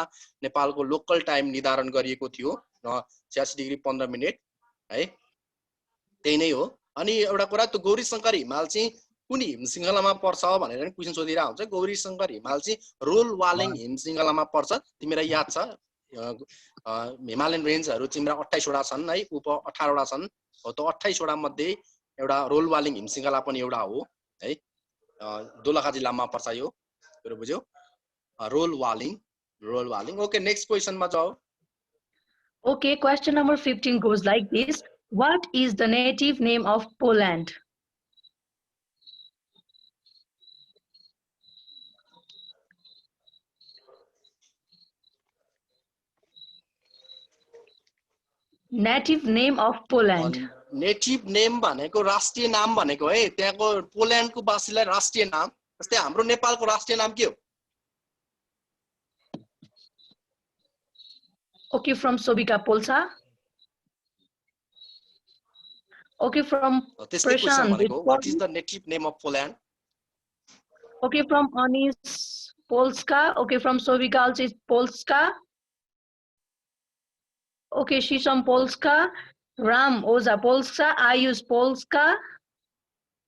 नेपालको लोकल टाइम निर्धारण गरिएको थियो 86 डिग्री 15 मिनेट है त्यही नै हो अनि एउटा कुरा त्यो गौरी शंकर हिमाल चाहिँ कुन हिम श्रृंखलामा पर्छ भनेर नि क्वेशन सोधिरा हुन्छ गौरी शंकर हिमाल चाहिँ रोल वालिङ हिम श्रृंखलामा पर्छ तिमीलाई याद छ हिमालयन रेन्जहरु तिम्रो 28 वटा छन् है उप 18 वटा छन् हो त 28 वटा मध्ये एउटा रोल वालिङ हिम श्रृंखला पनि एउटा हो है दोलखा जिल्लामा पर्छ यो कुरा बुझ्यौ रोल वालिङ ओके नेक्स्ट क्वेशनमा जाऊ Okay, question number 15 goes like this. What is the native name of Poland? Native name of Poland. Native name भनेको राष्ट्रिय नाम भनेको है त्यहाँको पोल्यान्डको वासीलाई राष्ट्रिय नाम जस्तै हाम्रो नेपालको राष्ट्रिय नाम के हो Okay, from Sobika Polsa. Okay, from त्यस्तै क्वेशन Prashant. भनेको what is the native name of Poland Okay, from Anis Polska. Okay, from Sobika also is Polska. Okay, Shisham Polska. Ram Oza Polska. Ayush Polska.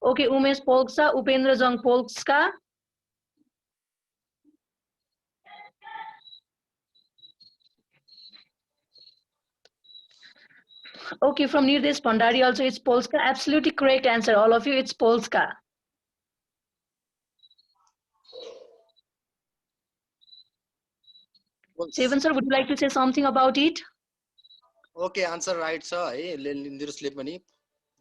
Okay, Umesh Polska. Upendra Jang Polska. Okay, from Nirdesh Pandari also it's Polska. Absolutely correct answer, all of you. It's Polska. Sevan sir, would you like to say something about it? Okay answer right छ है निरुसले पनि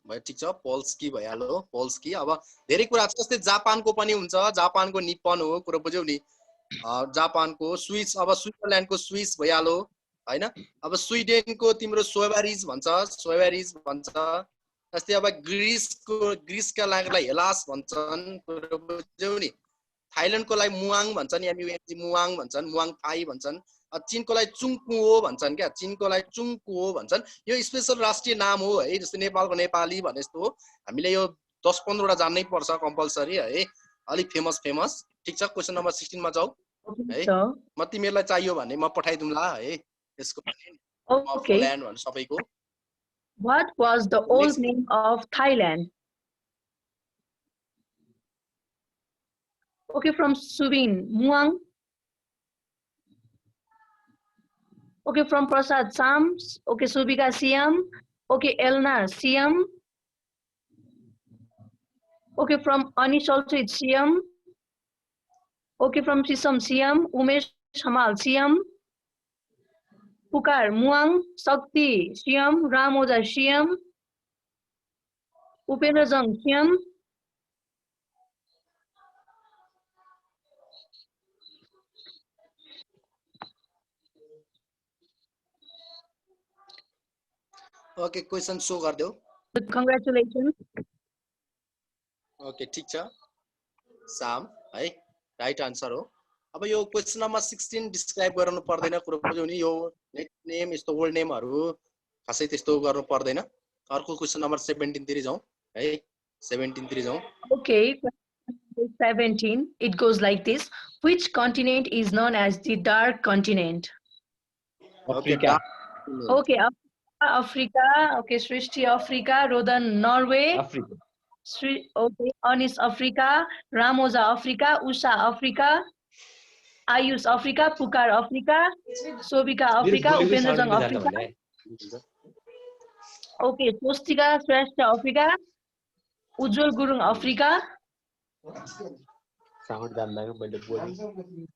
भयो ठीक छ Polski भइहाल्यो Polski अब धेरै कुरा छ जस्तै जापानको पनि हुन्छ जापानको निप्पन हो कुरा बुझ्यौ नि जापानको स्विस अब स्विट्जरल्यान्डको स्विस भइहाल्यो हैन अब स्विडेनको तिम्रो सोइबारिज भन्छ जस्तै अब ग्रीसका लागि हेलास भन्छन् कुरा बुझ्यौ नि थाइल्यान्डको लागि मुआङ भन्छन् एमयुएनजी मुआङ भन्छन् मुआङ थाई भन्छन् चीनको लागि चुङकुओ भन्छन् क्या चीनको लागि चुङकुओ भन्छन् यो स्पेशल राष्ट्रिय नाम हो है जस्तै नेपालको नेपाली भने जस्तो हो हामीले यो 10-15 वटा जान्नै पर्छ कम्पल्सरी है अलि फेमस ठीक छ क्वेशन नम्बर 16 मा जाऊ है म तिमीहरुलाई चाहियो भने म पठाइदिउँला है यसको Okay. पोल्यान्ड भन्छ सबैको What was the old name of Thailand? Okay, from Subin, Muang. Okay, from Prasad, Sams. Okay, Subika, Siam. Okay, Elna, Siam. Okay, from Anish also it's Siam. Okay, from Sisam, Siam. Umesh Hamal, Siam. Pukar, Muang. Sakti, Siam. Ramoja, Siam. Upendra Jang, Siam. Okay question सो गर्दियौ Congratulations. Okay ठीक छ साम है right answer हो अब यो question number 16 describe गर्नु पर्दैन कुरो बुझ्यौ नि यो नेम यस्तो ओल्ड नेमहरु खासै त्यस्तो गर्नु पर्दैन अर्को क्वेशन नम्बर 17 तिर जाउँ है 17 तिर जाउँ Okay, question 17. It goes like this. Which continent is known as the dark continent? Okay Africa Okay, Africa. Okay, Srishti Africa. Rodan Norway. Africa Okay, Anis Africa. Ramosa Africa. Usha Africa. Ayush Africa. Pukar Africa. Sobika Africa. Upendra Jang Africa. Okay, Swastika Shrestha Africa. Ujjwal Gurung Africa. Sound जान्दा मैले बोलेँ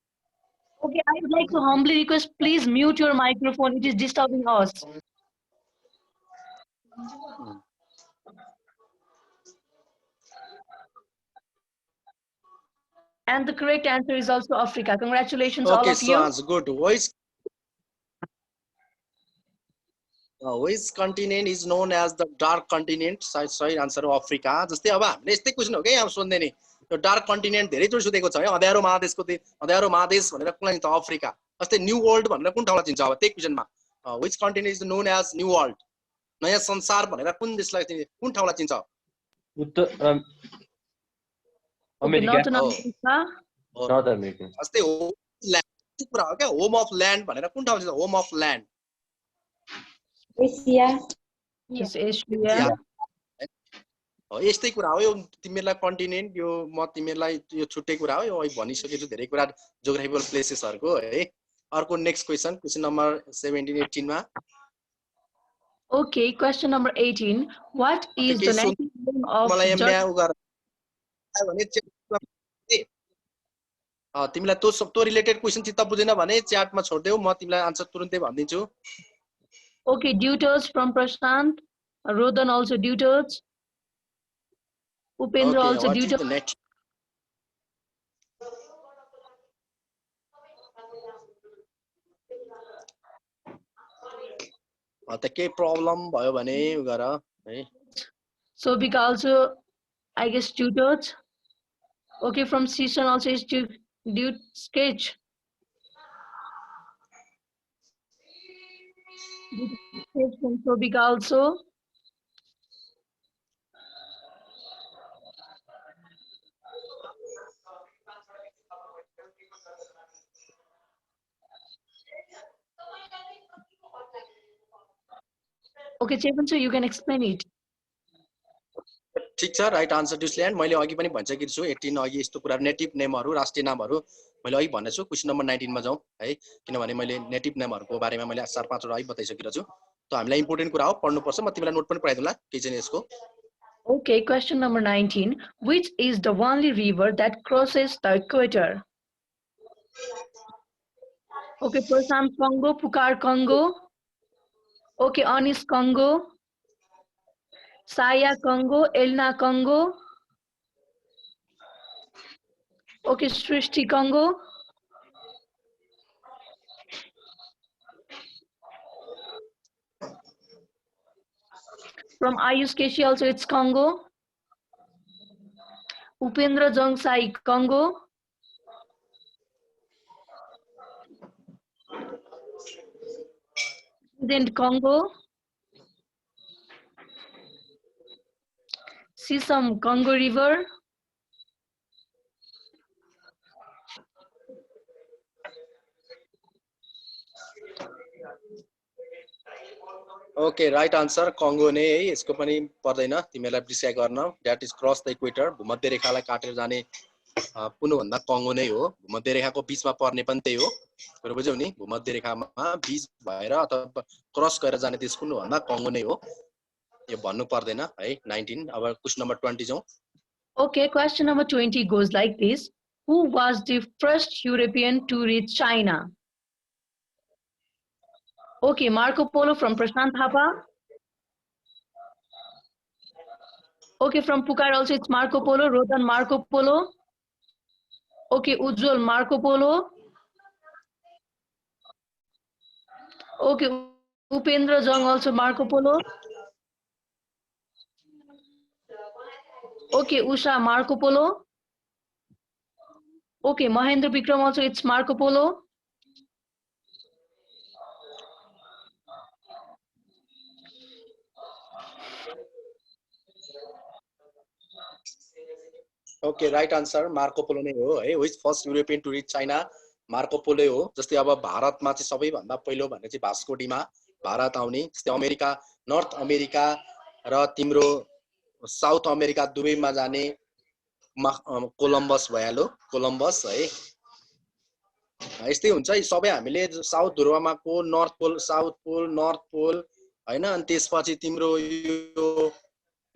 Okay, I would like to humbly request, please mute your microphone. It is disturbing us. And the correct answer is also Africa. Congratulations, all Okay, of you. so good. Which continent is known as the dark continent? Sorry, answer of Africa. जस्तै अब हामीले यस्तै question हो के यहाँ सोध्ने नि यो डार्क कन्टिनेन्ट धेरै चोटि सोधेको छ है अँध्यारो महादेशको अँध्यारो महादेश भनेर कुनलाई चिन्छ अफ्रिका जस्तै न्यू वर्ल्ड भनेर कुन ठाउँलाई चिन्छ अब त्यही क्वेशनमा which continent is known as new world नयाँ संसार भनेर कुन देशलाई चिन्छ कुन ठाउँलाई चिन्छ उत्तर America Northern America. North America जस्तै हो ल्यान्ड कुरा हो क्या होम अफ ल्यान्ड भनेर कुन ठाउँ चिन्छ home of land Asia Yes, Asia. यस्तै कुरा हो यो तिमीहरुलाई कन्टिनेन्ट यो म तिमीहरुलाई यो छुट्टै कुरा हो यो अहिले भनिसकेछु धेरै कुरा जियोग्राफिकल प्लेसेसहरुको है अर्को नेक्स्ट क्वेशन नम्बर 17 18 मा Okay, question number 18. What is the native name of मलाई Georgia? यहाँ उगार भने तिमीलाई त्यो रिलेटेड क्वेशन चित्त बुझेन भने च्याटमा छोड्देऊ म तिमीलाई आन्सर तुरुन्तै भन्दिन्छु Okay, deuters from Prashant. Rodan also deuters. Upendra Okay, also what is deuters. the next? त के प्रब्लम भयो भने उगार है Sobika also, I guess, tutors. Okay, from Sishan also is dude sketch. From Sobika also. Okay, Chetan, so you can explain it. ठीक छ right answer New Zealand मैले अघि पनि भनिसकेको छु 18 अघि यस्तो कुरा नेटिभ नेमहरु राष्ट्रिय नामहरु मैले अघि भनेको छु क्वेशन नम्बर 19 मा जाउँ है किनभने मैले नेटिभ नेमहरुको बारेमा मैले 4-5 वटा अघि बताइसकेको छु त हामीलाई इम्पोर्टेन्ट कुरा हो पढ्नु पर्छ म तिमीलाई नोट पनि पढाइदिउँला के चाहिँ यसको Okay, question number 19. Which is the only river that crosses the equator? Okay, Prashant Congo, Pukar Congo. Okay, Anis Congo. Saya Congo, Elna Congo. Okay, Srishti Congo. From Ayush Keshi also it's Congo. Upendra Jongsai Congo. Then Congo. Sisam Congo River. Okay right answer कङ्गो नै है यसको पनि पर्दैन तिमीलाई decide गर्न that is cross the equator भूमध्य रेखालाई काटेर जाने कुन भन्दा कङ्गो नै हो भूमध्य रेखाको बीचमा पर्ने पनि त्यही हो कुरा बुझ्यौ नि भूमध्य रेखामा बीच भएर अथवा क्रस गरेर जाने देश कुन भन्दा कङ्गो नै हो यो भन्नु पर्दैन है 19 अब क्वेशन नम्बर 20 जाउँ Okay, question number 20 goes like this. Who was the first European to reach China? Okay, Marco Polo from Prashant Thapa. Okay, from Pukar also it's Marco Polo. Rodan Marco Polo. Okay, Ujjwal Marco Polo. Okay, Upendra Jang also Marco Polo. Okay, Usha, Marco Polo. Okay, Mahendra Vikram also, it's Marco Polo. Okay right answer Marco Polo नै हो है which first European to reach China Marco Polo हो जस्तै अब भारतमा चाहिँ सबैभन्दा पहिलो भन्ने चाहिँ भास्को डिमा भारत आउने जस्तै अमेरिका नर्थ अमेरिका र तिम्रो साउथ अमेरिका दुवैमा जाने कोलम्बस भइहाल्यो कोलम्बस है यस्तै हुन्छ सबै हामीले साउथ ध्रुवमा को north pole south pole north pole हैन अनि त्यसपछि तिम्रो यो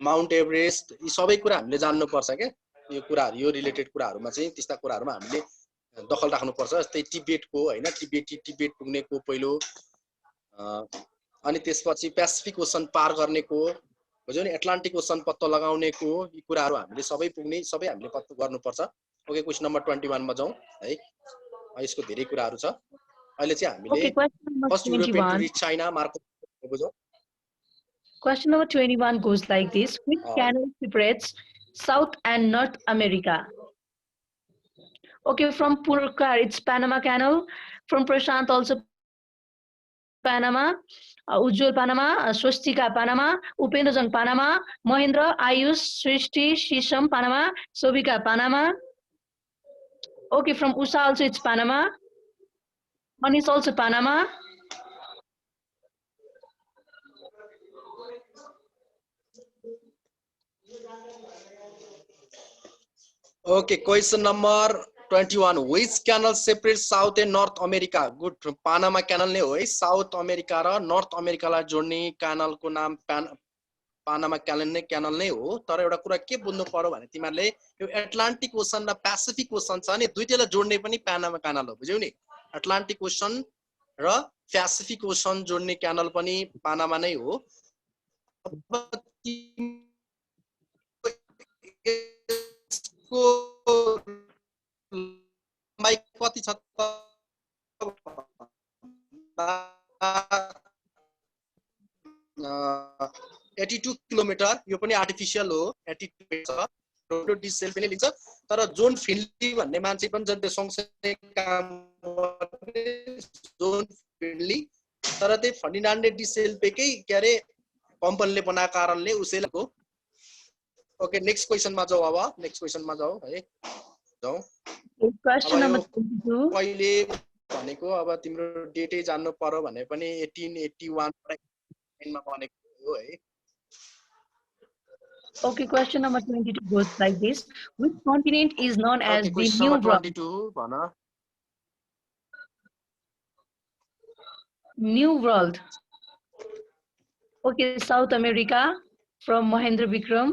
माउन्ट एभरेस्ट यी सबै कुरा हामीले जान्नु पर्छ के यो कुराहरु यो रिलेटेड कुराहरुमा चाहिँ त्यस्ता कुराहरुमा हामीले दखल राख्नुपर्छ जस्तै टिबेटको हैन टिबेट पुग्नेको पहिलो अनि त्यसपछि पेसिफिक ओसन पार गर्नेको बुझ्यौ नि एटलान्टिक ओसन पत्तो लगाउनेको यी कुराहरु हामीले सबै पुग्ने सबै हामीले पत्तो गर्नुपर्छ ओके क्वेशन नम्बर 21 मा जाउँ है यसको धेरै कुराहरु छ अहिले चाहिँ हामीले first European to reach China Marco बुझ्यौ Question number 21 goes like this. Which canal separates South and North America? Okay, from Purkar, it's Panama Canal. From Prashant, also Panama. Ujjwal, Panama. Swastika, Panama. Upendrajang, Panama. Mahendra, Ayush, Srishti, Shisham, Panama. Sobika, Panama. Okay, from Usha also it's Panama. Manish also Panama. Okay, question number 21. Which canal separates South and North America? Good. Panama Canal नै हो है south America र north अमेरिकालाई जोड्ने क्यानलको नाम पानामा canal नै हो तर एउटा कुरा के बुझ्नु पर्यो भने तिमीहरुले यो एटलान्टिक ओसन र पेसिफिक ओसन छ नि दुईटैलाई जोड्ने पनि पानामा क्यानल हो बुझ्यौ नि एटलान्टिक ओसन र पेसिफिक ओसन जोड्ने क्यानल पनि पानामा नै हो माइक कति छ 82 किलोमिटर यो पनि आर्टिफिशियल हो 82 छ रोड डिसेल पनि लिन्छ तर जोन फिन्डली भन्ने मान्छे पनि जति सँगसँगै काम गर्ने जोन फिन्डली तर त्यही फर्डिनान्ड डिसेल पेकै के अरे कम्पनीले बनाएको कारणले उसैको ओके नेक्स्ट क्वेशन मा जाऊ अब नेक्स्ट क्वेशन मा जाऊ है जाऊ Question number 22. पहिले भनेको अब तिम्रो डेटै जान्नु पर्यो भने पनि 1881 मा बनेको हो है Okay, question number 22 goes like this. Which continent is known as the question New number World? 22 भन New World. Okay, South America from Mahendra Vikram.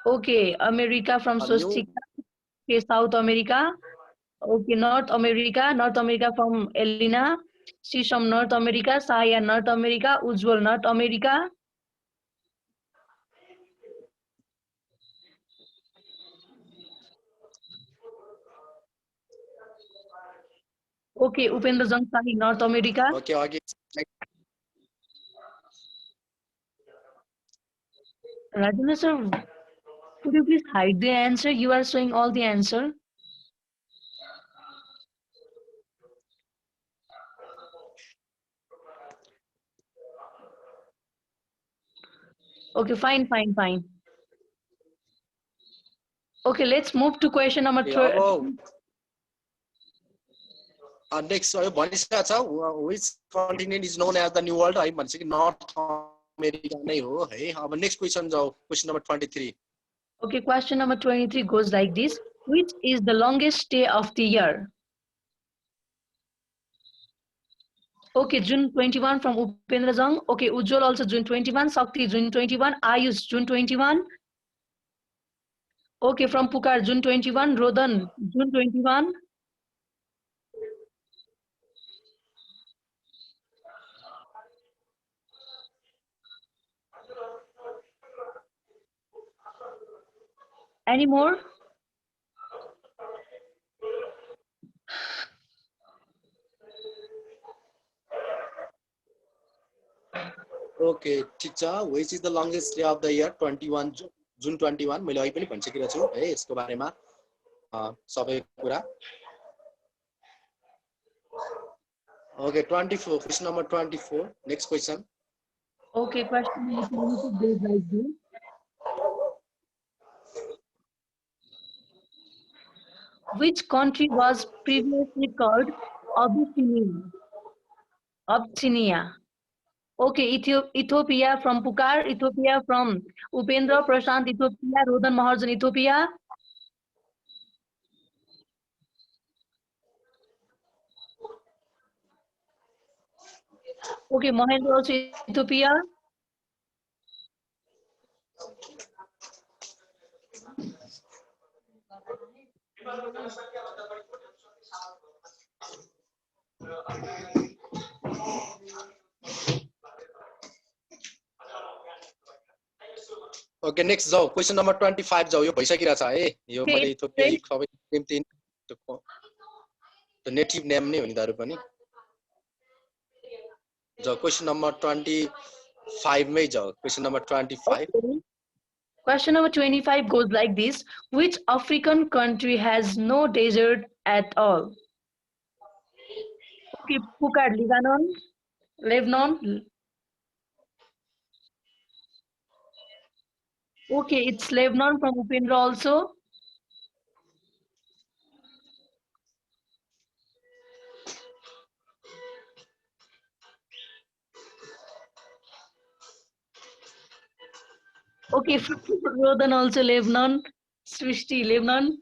Okay, America from Swastika. Okay, South America. Okay, North America from Elena. Shisham, North America. Saya, North America. Ujjwal, North America. Okay, Upendrajang Sahi, North America. Okay, again. Rajendra sir, could you please hide the answer? You are showing all the answer. Okay, fine. Okay, let's move to question number 3. Next, which continent is known as the New World? I भन्छ कि North America नै हो है अब next question जाऊ question number 23. Okay, question number 23 goes like this. Which is the longest day of the year? Okay, June 21 from Upendrajang. Okay, Ujjwal also June 21. Sakti June 21. Ayush June 21. Okay, from Pukar June 21. Rodan June 21. Any more? Okay, ठिक छ. Which is the longest day of the year? 21 June. जुन 21 मैले अहिले पनि भनिसकेको छु है यसको बारेमा सबै कुरा Okay, 24. Question number 24. Next question. Okay, question number 22 goes like this. Which country was previously called Abyssinia? Abyssinia. Okay, Ethiopia from Pukar, Ethiopia from Upendra, Prashant, Ethiopia, Rodan Maharjan, Ethiopia. Okay, Mahendra also Ethiopia. Okay, next जाऊ question number 25 जाऊ यो भइसकिरा छ है यो मैले Ethiopia सबै name तीन त नेटिभ नेम नै हो नि दारु पनि जाऊ question number 25 मै जाऊ question number 25 Okay. Question number 25 goes like this. Which African country has no desert at all? Okay, Pukar, Lebanon. Okay, it's Lebanon from Upendra also. Okay, Rodan also Lebanon. Srishti, Lebanon.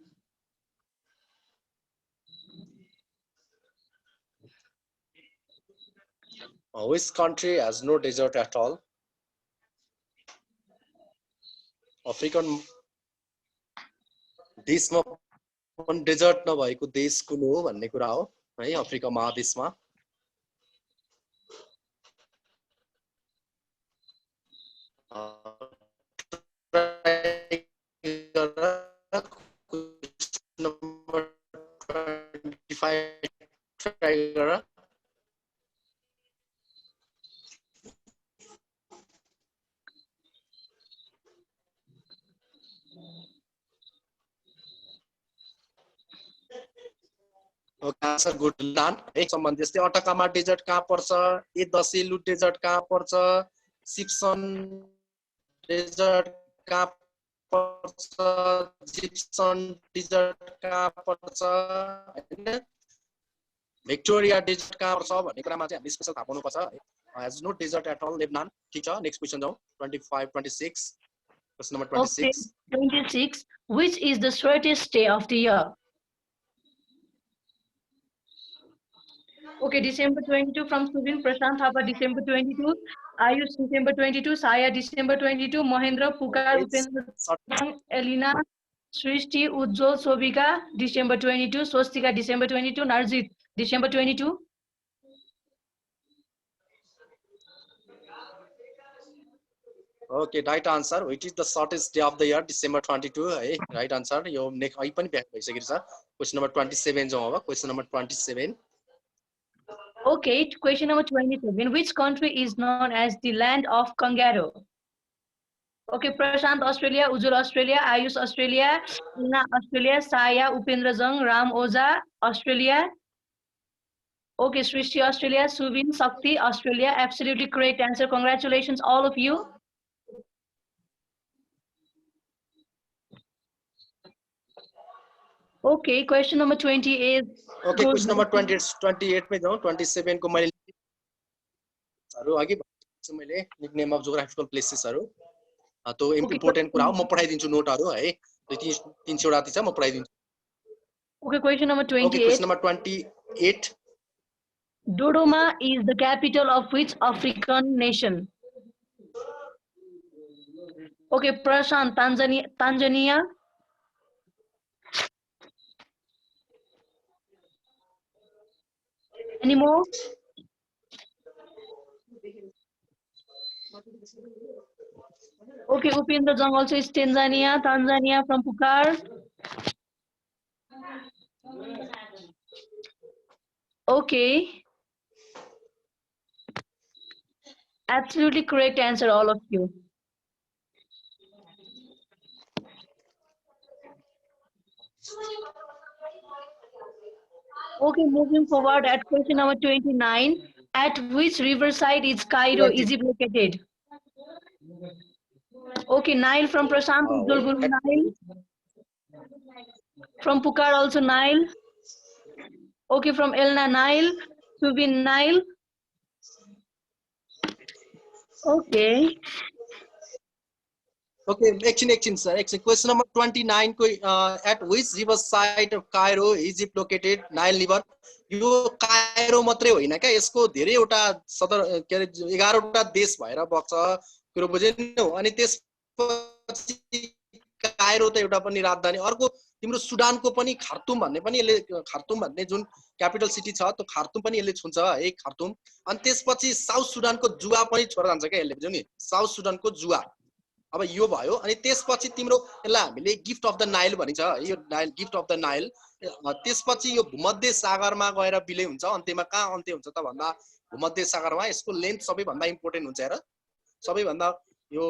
Which country has no desert at all? African देशमा पनि desert नभएको देश कुन हो भन्ने कुरा हो है अफ्रिका महादेशमा number 25 try गर आन्सर गुड लान एक सम्बन्ध जस्तै अटकामा डेजर्ट कहाँ पर्छ ए दसेलु डेजर्ट कहाँ पर्छ सिप्सन डेजर्ट कहाँ पर्छ जिप्सन डेजर्ट कहाँ पर्छ हैन भिक्टोरिया डेजर्ट कहाँ पर्छ भन्ने कुरामा चाहिँ हामी स्पेशल थाहा पाउनु पर्छ has no desert at all Lebanon ठीक छ नेक्स्ट क्वेशन जाऊ 25 26 question number 26 Okay, 26. Which is the shortest day of the year? Okay, December 22 from Subin, Prashant Thapa, December 22, Ayush, December 22, Saya, December 22, Mahendra, Pukar, Upendra, Elena, Srishti, Ujjwal, Sobika, December 22, Swastika, December 22, Narjit, December 22. Okay, right answer. Which is the shortest day of the year? December 22. Hey, right answer. Yo next I पनि back भइसकेको छ. Question number 27 जाउँ अब. Question number 27. Okay, question number 27. Which country is known as the land of kangaroo? Okay, Prashant, Australia, Ujjwal, Australia, Ayush, Australia, Ina, Australia, Saya, Upendra Jung, Ram Oza, Australia. Okay, Srishti, Australia, Subin, Sakti, Australia. Absolutely correct answer. Congratulations, all of you. Okay, question number 20 is. Okay, question number 20 28 मै जाउँ 27 को मैले हरु अघि भन्छु मैले nickname of geographical प्लेसेसहरु त्यो important कुरा हो म पठाइदिन्छु नोटहरु है तीन वटा छ म पठाइदिन्छु. Okay, question number 28. Okay, question number 28. Dodoma is the capital of which African nation? Okay, Prashant, Tanzania. Any more? Okay, Upendra Jung also is Tanzania from Pukar. Okay. Absolutely correct answer, all of you. Okay, moving forward at question number 29. At which riverside is Cairo, 20. Egypt located? Okay, Nile from Prashant, Ujjwal Guru, Nile. From Pukar also Nile. Okay, from Elna, Nile. Subin, Nile. Okay. Okay, एकछिन sir. Question number 29 को at which river side of Cairo, Egypt located? Nile River. यो Cairo मात्रै होइन क्या, यसको धेरैवटा सदर के अरे 11 वटा देश भएर बग्छ, कुरो बुझ्यौ। अनि त्यसपछि कायरो त एउटा पनि राजधानी, अर्को तिम्रो सुडानको पनि खार्तुम भन्ने पनि यसले, खार्तुम भन्ने जुन क्यापिटल सिटी छ त्यो खार्तुम पनि यसले छुन्छ है, खार्तुम। अनि त्यसपछि साउथ सुडानको जुवा पनि छोडेर जान्छ क्या यसले, बुझ्यौ नि, साउथ सुडानको जुवा। अब यो भयो। अनि त्यसपछि तिम्रो यसलाई हामीले गिफ्ट अफ द नाइल भनिन्छ, यो Nile gift of the Nile. त्यसपछि यो भूमध्य सागरमा गएर विलय हुन्छ, अन्त्यमा कहाँ अन्त्य हुन्छ त भन्दा भूमध्य सागरमा। यसको लेन्थ सबैभन्दा इम्पोर्टेन्ट हुन्छ हेर, सबैभन्दा यो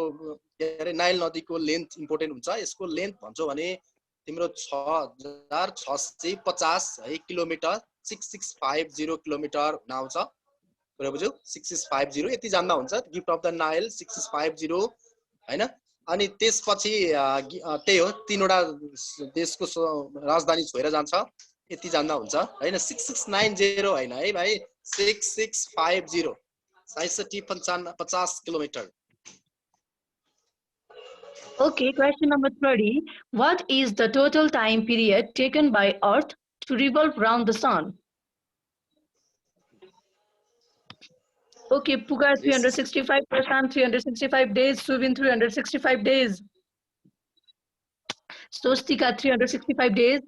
के अरे नाइल नदीको लेन्थ इम्पोर्टेन्ट हुन्छ। यसको लेन्थ भन्छौ भने तिम्रो 6650 है किलोमिटर, 6650 किलोमिटर हुन आउँछ, कुरा बुझ्यौ। 6650 यति जान्दा हुन्छ, गिफ्ट अफ द नाइल 6650 हैन। अनि त्यसपछि त्यही हो, तीनवटा देशको राजधानी छोएर जान्छ, यति जान्दा हुन्छ हैन। 6690 हैन है भाइ, 6650, 6550 kilometre. Okay, question number 30. What is the total time period taken by Earth to revolve around the sun? Okay, Pukar 365, Prashant 365 days, Subin 365 days, Swastika 365 days.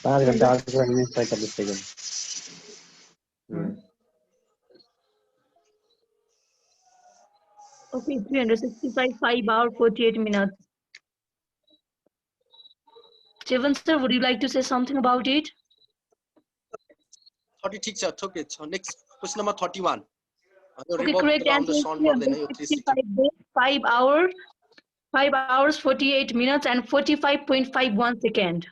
पाँच घंटा 8 minute 45 second. Okay, 365, 5 hours, 48 minutes. Jevan sir, would you like to say something about it? 30 ठिक छ, ठोके छ। Next question number 31। Okay, correct answer. 365 days, 5 hours, 48 minutes and 45.51 seconds.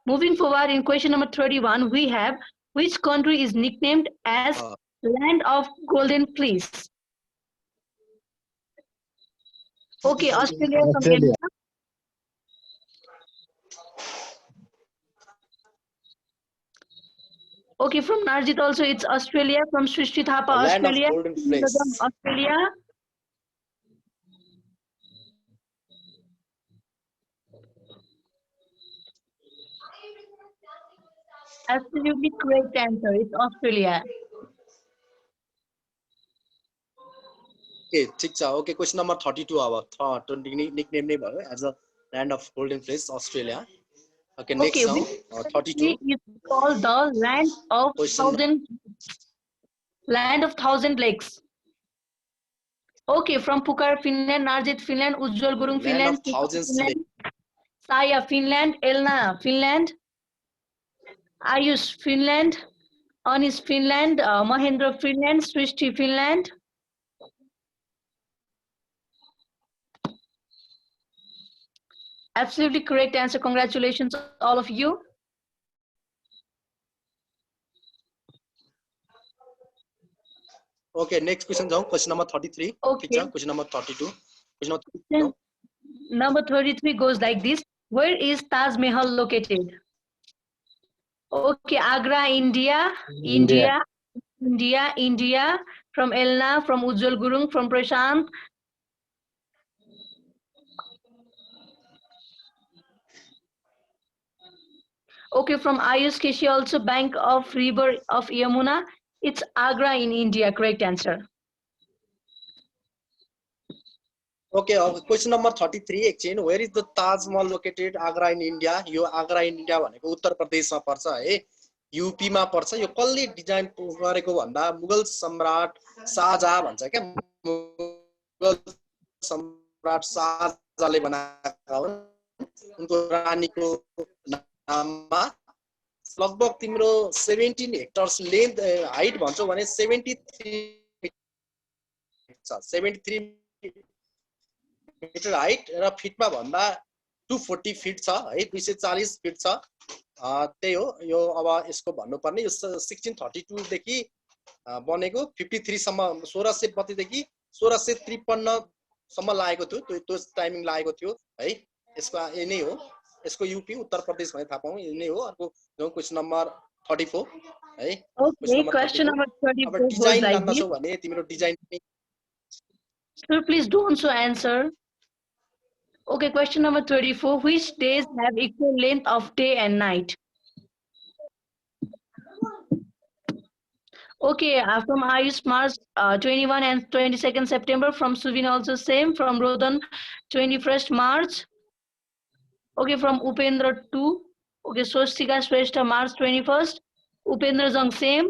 Moving forward in question number 31, we have which country is nicknamed as Land of Golden Fleece? Okay, Australia. Australia. Okay, from Narjit also it's Australia. From Srishti Thapa, Land of Australia. Golden Fleece. Australia. Absolutely correct answer. It's Australia. Okay, ठिक छ। Okay, question number 32 अब nickname नै भयो as a land of golden fleece, Australia. Okay, next now, 32. It's called the land of thousand lakes. Okay, from Pukar, Finland, Narjit, Finland, Ujjwal Gurung, Finland, Land of thousands lakes. Saya, Finland, Elna, Finland, Ayush, Finland, Anis, Finland, Mahendra, Finland, Srishti, Finland. Absolutely correct answer. Congratulations, all of you. Okay, next question जाऊ, question number 33. Okay. ठिक छ, question number 32. Question number 32. Number 33 goes like this. Where is Taj Mahal located? Okay, Agra, India. India. From Elna, from Ujjwal Gurung, from Prashant. Okay, from Ayush Keshi also, bank of river of Yamuna. It's Agra in India. Correct answer. Okay, question number 33 एकछिन, where is the Taj Mahal located? Agra in India. यो Agra in India भनेको उत्तर प्रदेशमा पर्छ है, UP मा पर्छ। यो कसले डिजाइन गरेको भन्दा मुगल सम्राट शाहजहाँ भन्छ क्या, मुगल सम्राट शाहजहाँले बनाएको हो। उनको रानीको नाममा लगभग तिम्रो 17 हेक्टर्स लेन्थ हाइट भन्छौ भने 73 छ 73 मिटर हाइट र फिटमा भन्दा 240 फिट छ है 240 फिट छ त्यही हो यो अब यसको भन्नुपर्ने यो 1632 देखि बनेको 53 सम्म 1632 देखि 1653 सम्म लागेको थियो त्यो टाइमिङ लागेको थियो है यसको यही नै हो यसको यूपी उत्तर प्रदेश भने थाहा पाऊँ यही नै हो अर्को क्वेशन नम्बर 34 है Okay, question number अब 34 goes डिजाइन like जान्न this. छौ भने तिम्रो design Sir, please don't so answer. Okay, question number 34. Which days have equal length of day and night? Okay, from Ayush Mars 21 and 22nd September. From Suvin also same. From Rodhan 21st March. Okay, from Upendra 2. Okay, Swastika Shrestha March 21st. Upendra Jang same.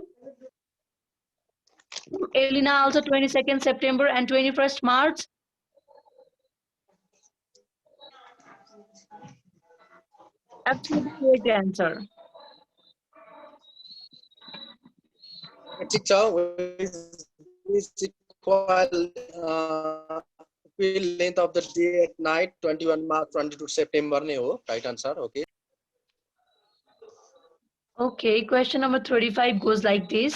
Elina also 22nd September and 21st March. Absolutely correct answer. ठिक छ equal length of the day at night 21 March 22 September नै हो right answer okay Okay, question number 35 goes like this.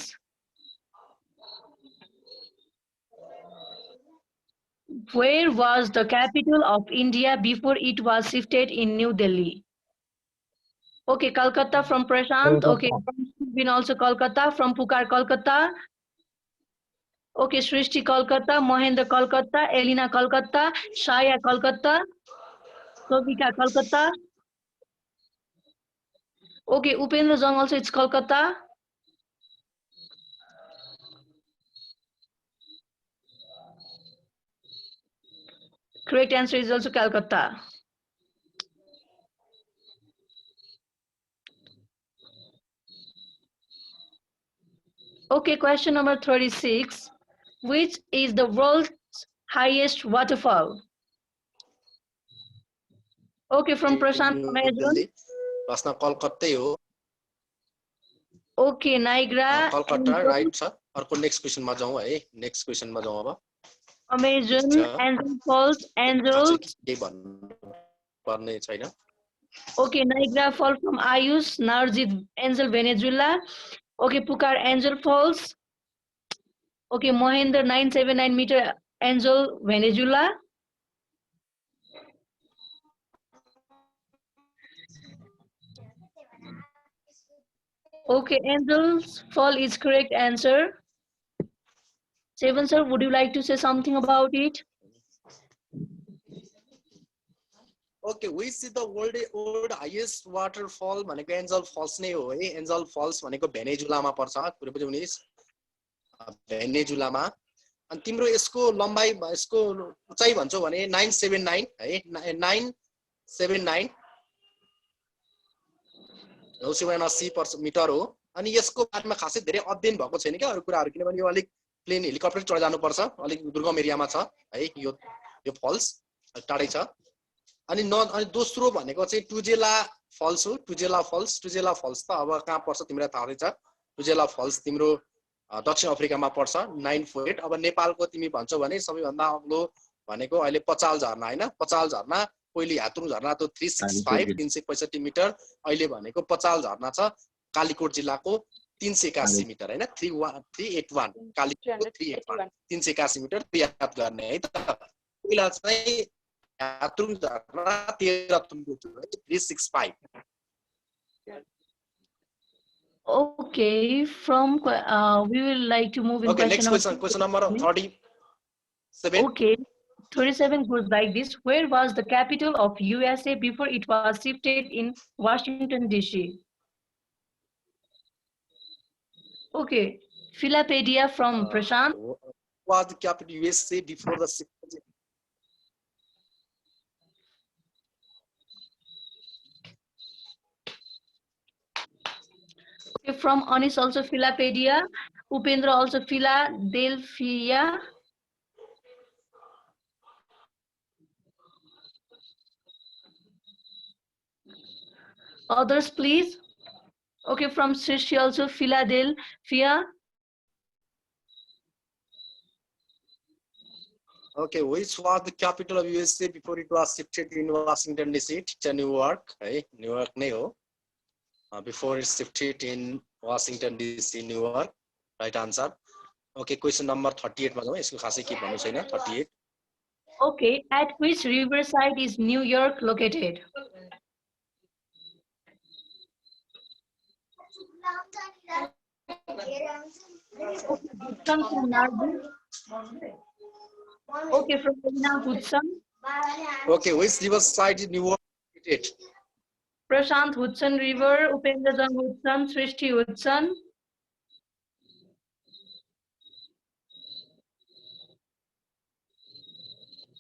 Where was the capital of India before it was shifted in New Delhi? Okay, Kolkata from Prashant. Okay, from Subin also Kolkata. From Pukar Kolkata. Okay, Srishti Kolkata, Mohendra Kolkata, Elina Kolkata, Shaya Kolkata, Sovika Kolkata. Okay, Upendra Jang also it's Kolkata. Correct answer is also Calcutta. Okay, question number 36. Which is the world's highest waterfall? Okay, from Prashant Amazon. प्रश्न कलकत्तै हो Okay, Niagara. Calcutta right छ अर्को next क्वेशनमा जाउँ है next क्वेशनमा जाउँ अब Amazon, Angel Falls, Angels. के भन्नु पर्ने छैन Okay, Niagara Falls from Ayush, Narjit, Angel Venezuela. Okay, Pukar Angel Falls. Okay, Mohinder 979 meter Angel Venezuela. Okay, Angel's Fall is correct answer. Seven sir, would you like to say something about it? Okay, which is the world highest waterfall भनेको angel falls नै हो है angel falls भनेको भेनेजुलामा पर्छ कुरो बुझ्यौ नि भेनेजुलामा अनि तिम्रो यसको लम्बाइ यसको उचाइ भन्छौ भने 979 है 979 980 मिटर हो अनि यसको बारेमा खासै धेरै अध्ययन भएको छैन के अरु कुराहरु किनभने यो अलिक प्लेन हेलिकप्टर चढ जानु पर्छ अलिक दुर्गम एरियामा छ है यो फल्स टाढै छ अनि दोस्रो भनेको चाहिँ टुजेला फल्स हो टुजेला फल्स त अब कहाँ पर्छ तिमीलाई थाहा छ टुजेला फल्स तिम्रो दक्षिण अफ्रिकामा पर्छ 948 अब नेपालको तिमी भन्छौ भने सबैभन्दा अग्लो भनेको अहिले पचाल झरना हैन पचाल झरना पहिले हातुङ झरना त 365 365 मिटर अहिले भनेको पचाल झरना छ कालीकोट जिल्लाको 381 मिटर हैन 381 कालीकोट 381 381 मिटर याद गर्ने है त पहिला चाहिँ हातुङ झरना 365 Okay, from we will like to move in okay, question number 37. Okay, 37 goes like this. Where was the capital of USA before it was shifted in Washington, D.C.? Okay, Philapedia from Prashant. Was the capital USA before the Okay, from Anis also Philapedia, Upendra also Philadelphia. Others please. Okay, from Srishi also Philadelphia. Okay, which was the capital of USA before it was shifted in Washington DC? ठिक छ, New York है, New York नै हो. Before it shifted in Washington DC, New York. Right answer. Okay, question number 38 मा जाउँ. यसको खासै के भन्नु छैन. 38. Okay, at which riverside is New York located? Hudson from Nardi. Okay, from Marina Hudson. Okay, which river side is New York located? Prashant Hudson River, Upendra Jang Hudson, Srishti Hudson.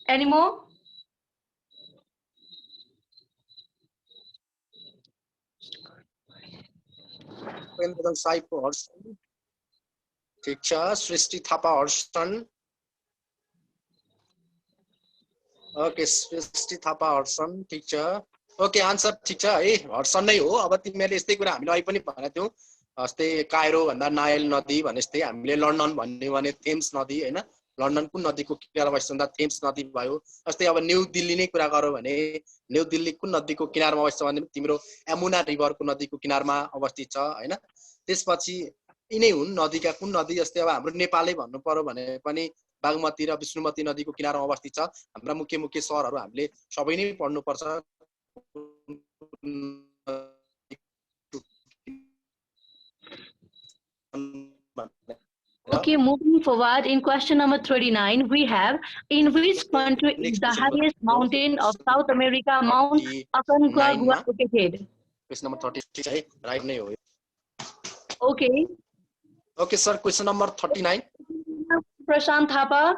Any more? Upendra Saipo Hudson. ठिक छ, सृष्टि Thapa Hudson. Okay, सृष्टि Thapa Hudson. ठिक छ. Okay, answer ठिक छ है, Hudson नै हो. अब तिमीहरूले यस्तै कुरा हामीले अहिले पनि भनेको थियौँ. जस्तै काइरो भन्दा नाइल नदी भने जस्तै हामीले लन्डन भन्ने भने थेम्स नदी हैन. लन्डन कुन नदीको किनारमा अवस्थित भन्दा थेम्स नदी भयो. जस्तै अब न्यू दिल्ली नै कुरा गरौ भने न्यू दिल्ली कुन नदीको किनारमा अवस्थित भने तिम्रो यमुना रिभरको नदीको किनारमा अवस्थित छ हैन. त्यसपछि यिनै हुन् नदीका कुन नदी. जस्तै अब हाम्रो नेपालै भन्नु पर्यो भने पनि बागमती र विष्णुमती नदीको किनारमा अवस्थित छ. हाम्रा मुख्य मुख्य शहरहरू हामीले सबै नै पढ्नु पर्छ. Okay, moving forward, in question number 39, we have, in which country is the highest mountain of South America, Mount Aconcagua located? Question number 30 है, right नै हो. Okay. Okay, sir, question number 39. Prashant Thapa.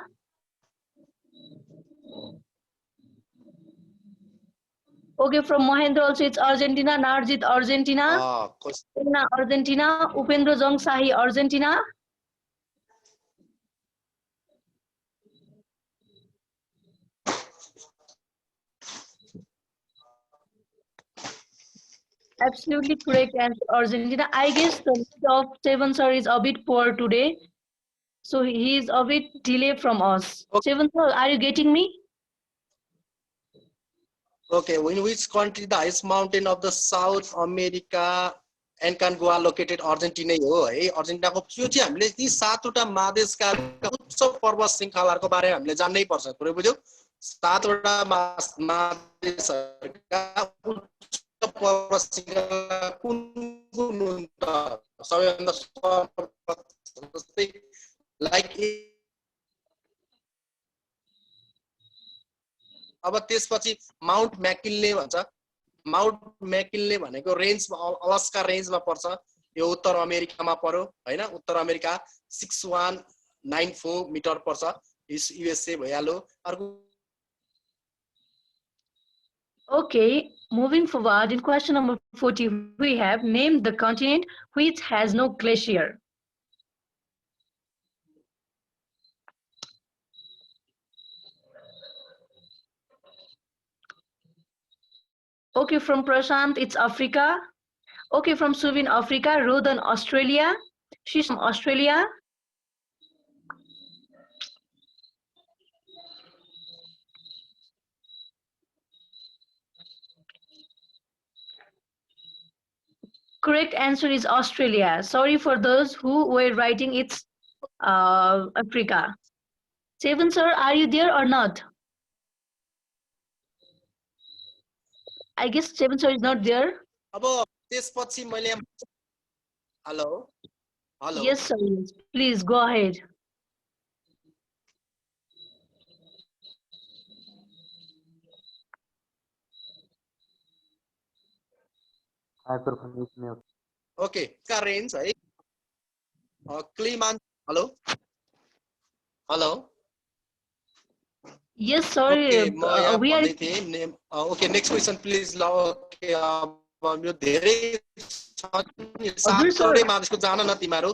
Okay, from Mahendra also it's Argentina, Narjit Argentina, Argentina, Upendra Jang Sahi Argentina. Absolutely correct answer, Argentina. I guess the lead of Seven sir is a bit poor today, so he is a bit delayed from us. Okay. Seven sir, are you getting me? Okay, in which country the highest mountain of the South America Aconcagua located? Argentina हो है. Argentina को यो चाहिँ हामीले यी 7 वटा महादेशका उच्च पर्वत श्रृंखलाहरुको बारेमा हामीले जान्नै पर्छ. पुरै बुझ्यौ? 7 वटा महादेशहरुका उच्च पर्वत श्रृंखला कुन कुन हुन् त? सबैभन्दा जस्तै लाइक अब त्यसपछि माउन्ट मैकिन्ले भन्छ. माउन्ट मैकिन्ले भनेको रेन्जमा अलास्का रेन्जमा पर्छ. यो उत्तर अमेरिकामा पर्यो हैन. उत्तर अमेरिका 6194 मिटर पर्छ. युएसए भइहाल्यो. अर्को Okay, moving forward, in question number 40, we have named the continent which has no glacier. Okay, from Prashant, it's Africa. Okay, from Suvin, Africa. Rodhan, Australia. She's from Australia. Correct answer is Australia. Sorry for those who were writing it's Africa. Seven sir, are you there or not? I guess Seven sir is not there. अब त्यसपछि मैले hello hello Yes sir, yes. Please go ahead. Okay, का range है क्लिमान. Hello hello. Yes sorry, Okay, म यहाँ we are भन्दै थिएँ. Okay, next question please. ल ओके, अब यो धेरै छ नि. 7 वटै महादेशको जान न तिमीहरू.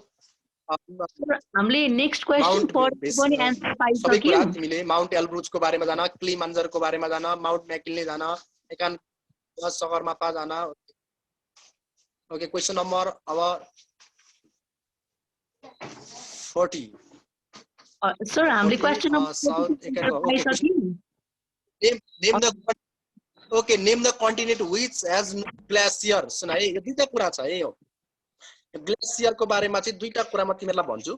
हामीले नेक्स्ट क्वेशन पढ्नु पनि आन्सर सबै पाइसक्यौ. कुरा तिमीले माउन्ट एल्ब्रुजको बारेमा जान, क्लिमान्जरको बारेमा जान, माउन्ट मैकिन्ले जान, एकान्कगुआ सगरमाथा जान. ओके, क्वेशन नम्बर अब 40. Sir, हामीले Okay, question number South 42 okay, पाइसक्यौँ। name the okay, name the continent which has no glacier. सुन है, यो दुईटा कुरा छ है यो। ग्लेसियर को बारेमा चाहिँ दुईटा कुरा म तिमीहरुलाई भन्छु।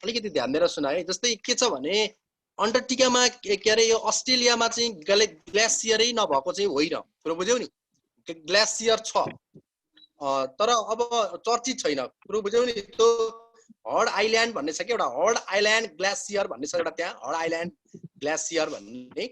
अलिकति ध्यान दिएर सुन है। जस्तै के छ भने अन्टार्कटिकामा के अरे यो अस्ट्रेलियामा चाहिँ ग्लेसियरै नभएको चाहिँ होइन। कुरो बुझ्यौ नि? ग्लेसियर छ। तर अब चर्चित छैन। कुरो बुझ्यौ नि? त्यो हर्ड आइल्यान्ड भन्ने छ के एउटा हर्ड आइल्यान्ड ग्लेसियर भन्ने छ एउटा त्यहाँ हर्ड आइल्यान्ड ग्लेसियर भन्ने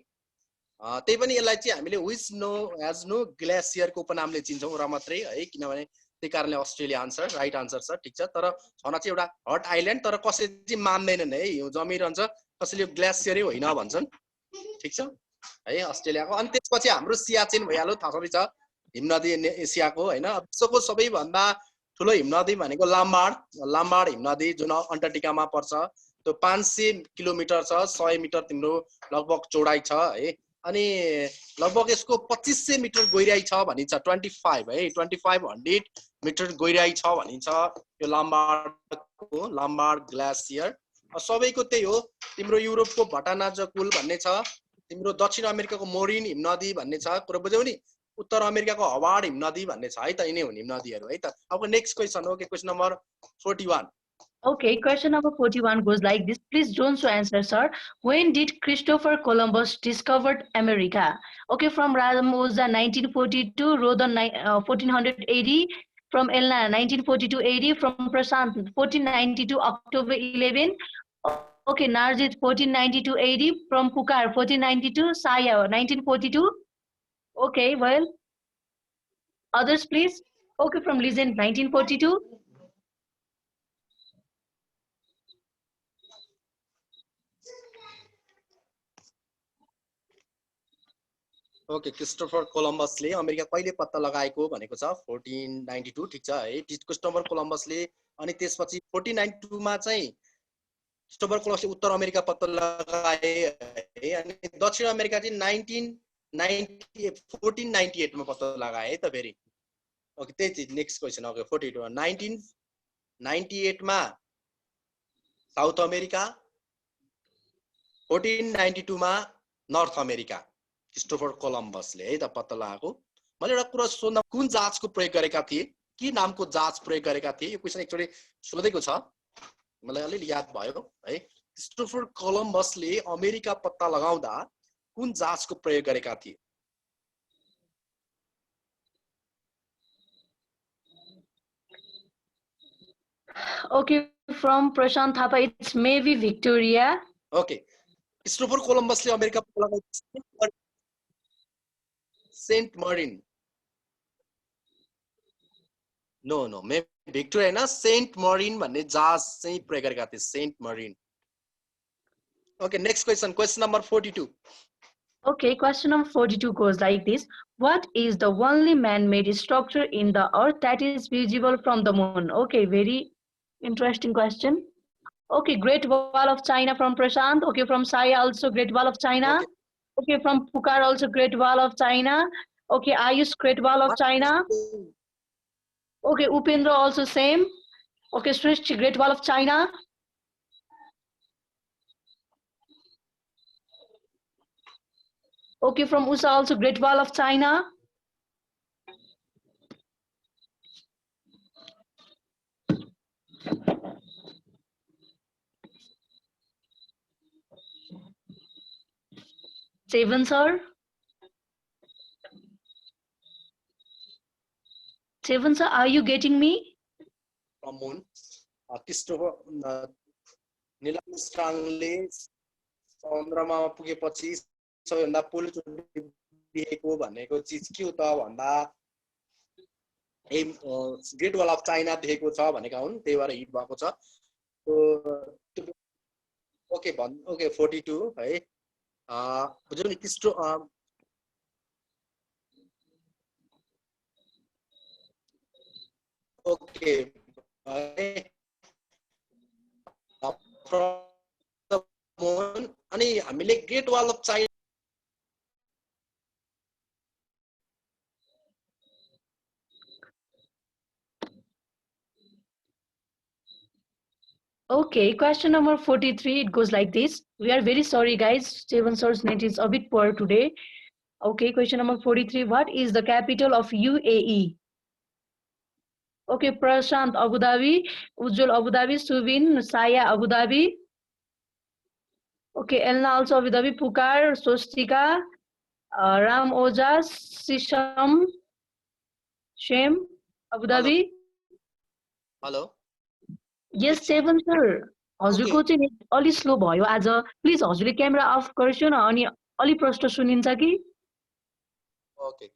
त्यही पनि यसलाई चाहिँ हामीले विच नो एज नो ग्लेसियरको उपनामले चिन्छौँ र मात्रै है किनभने त्यही कारणले अस्ट्रेलिया आन्सर राइट आन्सर छ ठीक छ तर छन चाहिँ एउटा हट आइल्यान्ड तर कसैले चाहिँ मान्दैनन् है हिउँ जमिरहन्छ कसैले यो ग्लेसियरै होइन भन्छन् ठीक छ है अस्ट्रेलियाको अनि त्यसपछि हाम्रो सियाचिन भइहाल्यो थाहा छ हिमनदी एसियाको हैन विश्वको सबैभन्दा ठुलो हिमनदी भनेको लाम्बार्ड हिमनदी जुन अन्टार्कटिकामा पर्छ त्यो 500 किलोमिटर छ 100 मिटर तिम्रो लगभग चौडाइ छ है अनि लगभग यसको 2500 मिटर गहिराई छ भनिन्छ 25 है 2500 मिटर गहिराई छ भनिन्छ यो लाम्बार्ड ग्लेसियर सबैको त्यही हो तिम्रो युरोपको भटानाजकुल भन्ने छ तिम्रो दक्षिण अमेरिकाको मोरिन हिमनदी भन्ने छ कुरा बुझ्यौ नि उत्तर अमेरिकाको हवार्ड हिमनदी भन्ने छ है त यिनै हुन् हिमनदीहरु है त अब नेक्स्ट क्वेशन हो के question number 41 Okay, question number 41 goes like this. Please don't so answer, sir. When did Christopher Columbus discovered America? Okay, from Ramosa 1942, Rodon 1480, from Elna 1942 AD, from Prasant 1492 October 11. Okay, Narjit 1492 AD, from Pukar 1492, Saya 1942. Okay, well, others please. Okay, from Legend 1942. Okay Christopher कोलम्बसले America कहिले पत्ता लगाएको भनेको छ 1492 ठीक छ है Christopher कोलम्बसले अनि त्यसपछि 1492 मा चाहिँ क्रिस्टोफर कोलम्बसले उत्तर अमेरिका पत्ता लगाए है अनि दक्षिण अमेरिका चाहिँ 1498 मा पत्ता लगाए है त फेरि ओके त्यही नेक्स्ट क्वेशन ओके 42 1998 मा साउथ अमेरिका 1492 मा नर्थ अमेरिका क्रिस्टोफर कोलम्बसले है त पत्ता लगाएको मैले एउटा कुरा सोध्न कुन जाँचको प्रयोग गरेका थिए के नामको जाँच प्रयोग गरेका थिए यो क्वेशन एकचोटी सोधेको छ मलाई अलि याद भयो है क्रिस्टोफर कोलम्बसले अमेरिका पत्ता लगाउँदा कुन जाँचको प्रयोग गरेका थिए Okay, from Prashant Thapa, it's maybe Victoria. Okay Christopher कोलम्बसले अमेरिका पत्ता लगाएको Saint Marine no may Victoria हैन सेन्ट मरिन भन्ने जहाज चाहिँ प्रयोग गरेका थिए Saint Marine okay next question number 42 Okay, question number 42 goes like this. What is the only man-made structure in the earth that is visible from the moon? Okay, very interesting question. Okay, Great Wall of China from Prashant. Okay, from Sai also Great Wall of China. Okay, from Pukar also Great Wall of China. Okay, Ayush Great Wall of China. Okay, Upendra also same. Okay, Srishti Great Wall of China. Okay, from USA also Great Wall of China. Seven, sir. Seven, sir, are you getting me? From moon Christopher Neil आर्मस्ट्राङले चन्द्रमामा पुगेपछि सबैभन्दा पहिलोचोटि देखेको भनेको चीज के हो त भन्दा ग्रेट वल अफ चाइना देखेको छ भनेका हुन् त्यही भएर हिट भएको छ ओके ओके 42 है बुझ्यौ नि क्रिस्टो ओके अनि हामीले great wall of China Okay, question number 43, it goes like this. We are very sorry, guys. Seven Sir's net is a bit poor today. Okay, question number 43. What is the capital of UAE? Okay, Prashant, Abu Dhabi. Ujjwal, Abu Dhabi. Subin, Saya, Abu Dhabi. Okay, Elna also Abu Dhabi. Pukar, Swastika, Ram Ojas, Sisham, Shem, Abu Hello. Dhabi. Hello Yes, Seven Sir. हजुरको Okay. चाहिँ अलि slow भयो आज. Please हजुरले camera of गर्छु न अनि अलि प्रष्ट सुनिन्छ कि? ओके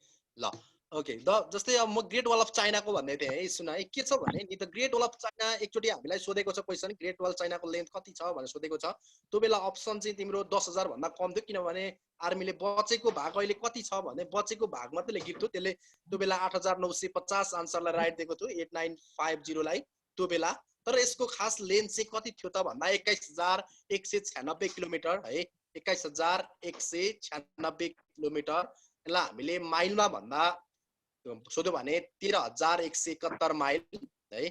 ल ओके जस्तै अब म ग्रेट वाल अफ चाइनाको भन्दै थिएँ है सुन है के छ भने नि त ग्रेट वाल अफ चाइना एकचोटि हामीलाई सोधेको छ क्वेसन ग्रेट वाल चाइनाको लेन्थ कति छ भनेर सोधेको छ त्यो बेला अप्सन चाहिँ तिम्रो 10,000 भन्दा कम थियो किनभने आर्मीले बचेको भाग अहिले कति छ भने बचेको भाग मात्रै लेखेको थियो त्यसले त्यो बेला 8,950 आन्सरलाई राइट दिएको थियो 8950 लाई त्यो बेला तर यसको खास लेन्थ चाहिँ कति थियो त भन्दा 21,196 किलोमिटर है 21,196 किलोमिटर यसलाई हामीले माइलमा भन्दा सोध्यो भने 13,171 माइल है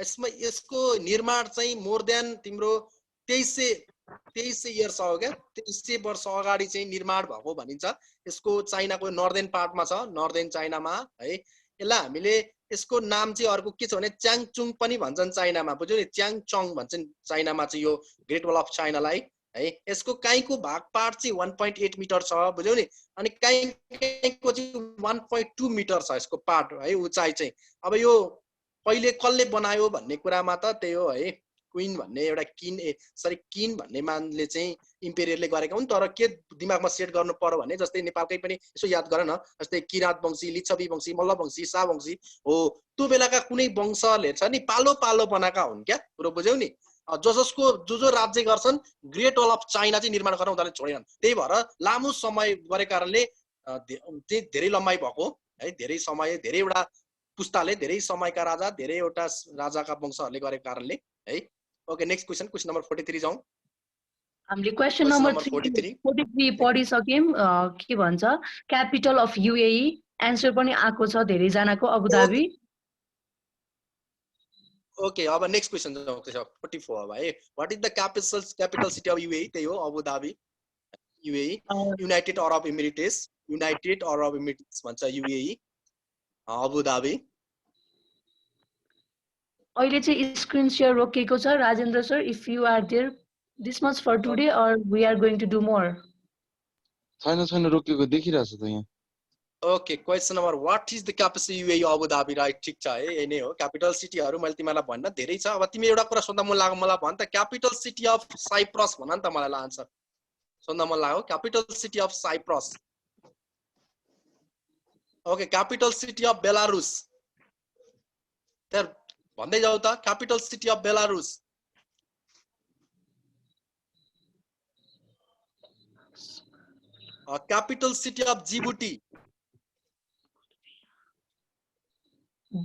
यसमा यसको निर्माण चाहिँ मोर देन तिम्रो 2300 इयर्स अगो क्या 2300 वर्ष अगाडि चाहिँ निर्माण भएको भनिन्छ यसको चाइनाको नर्दर्न पार्टमा छ नर्दर्न चाइनामा है यसलाई हामीले यसको नाम चाहिँ अर्को के छ भने च्याङचुङ पनि भन्छन् चाइनामा बुझ्यौ नि च्याङचङ भन्छन् चाइनामा चाहिँ यो ग्रेट वाल अफ चाइनालाई है यसको काईको भाग पार्ट चाहिँ 1.8 मिटर छ बुझ्यौ नि अनि काईको चाहिँ 1.2 मिटर छ यसको पार्ट है उचाइ चाहिँ अब यो पहिले कसले बनायो भन्ने कुरामा त त्यही हो है क्वीन भन्ने एउटा किन भन्ने मानले चाहिँ इम्पेरियरले गरेका हुन् तर के दिमागमा सेट गर्नु पर्यो भने जस्तै नेपालकै पनि यसो याद गर न जस्तै किराँत वंशी लिच्छवी वंशी मल्ल वंशी शाह वंशी हो त्यो बेलाका कुनै वंशले छ नि पालो पालो बनाएका हुन् क्या पुरो बुझ्यौ नि जसको जो राज्य गर्छन् ग्रेट वाल अफ चाइना चाहिँ निर्माण गर्न उनीहरूले छोडेनन् त्यही भएर लामो समय गरेको कारणले चाहिँ धेरै लम्बाइ भएको है धेरै समय धेरैवटा पुस्ताले धेरै समयका राजा धेरैवटा राजाका वंशहरूले गरेको कारणले है ओके नेक्स्ट क्वेशन नम्बर 43 जाउँ हामीले क्वेशन नम्बर 43 पढिसक्यौं के भन्छ क्यापिटल अफ युएई आन्सर पनि आएको छ धेरै जनाको अबु धाबी ओके अब नेक्स्ट क्वेशन जाउँ 44 अब है what is the capital city of UAE त्यही हो Abu Dhabi UAE United Arab Emirates भन्छ युएई अबु धाबी अहिले चाहिँ स्क्रिन शेयर रोकेको छ Rajendra sir if you are there this much for today or we are going to do more छैन रोकेको देखिरहेछ त यहाँ okay question number what is the capital UAE Abu Dhabi right ठीक छ है यही नै हो क्यापिटल सिटीहरु मैले तिमीलाई भन्न धेरै छ अब तिमी एउटा कुरा सोध्न मन लाग्यो मलाई भन त क्यापिटल सिटी अफ साइप्रस भन न त मलाई आन्सर सोध्न मन लाग्यो capital city of Cyprus okay capital city of Belarus तर भन्दै जाऊ त capital city of Belarus capital city of Djibouti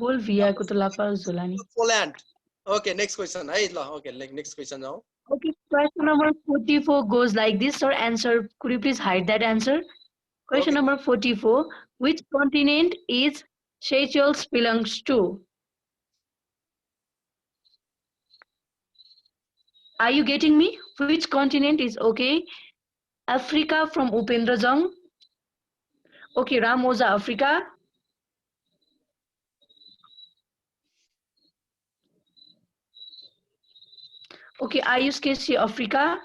Bolivia ko to Lapas Zulani Poland okay next question hai la okay next question now okay question number 44 goes like this sir answer could you please hide that answer question number 44 which continent is Seychelles belongs to are you getting me which continent is okay Africa from Upendra Jung. Okay, Ramosa, Africa. Okay, Ayush Keshi, Africa.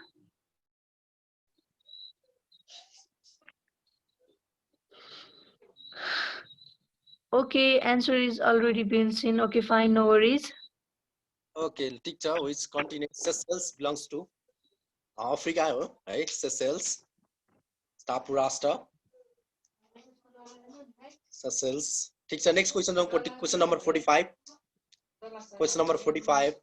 Okay, answer is already been seen. Okay, fine, no worries. Okay, ठीक छ which continent Seychelles belongs to Africa हो है Seychelles टापु राष्ट्र Seychelles ठीक छ next question जाउँ question number 45 question number 45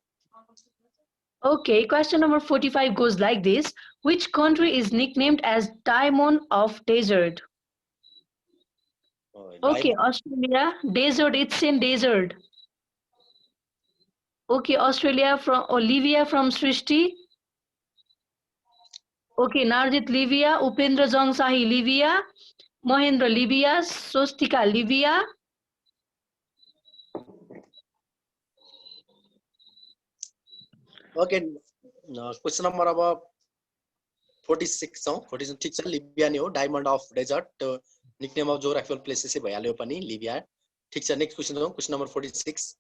Okay, question number 45 goes like this. Which country is nicknamed as Diamond of Desert? Okay, Australia. Desert, it's in desert. Okay, Australia from Olivia from Srishti. Okay, Narjit Livia, Upendra Jongsahi Livia, Mohendra Livia, Swastika Livia. Okay question number अब 46 छौं 46 ठीक छ Libya नै हो diamond of desert nickname of geographical places भइहाल्यो पनि Libya ठीक छ नेक्स्ट क्वेसन छौं question number 46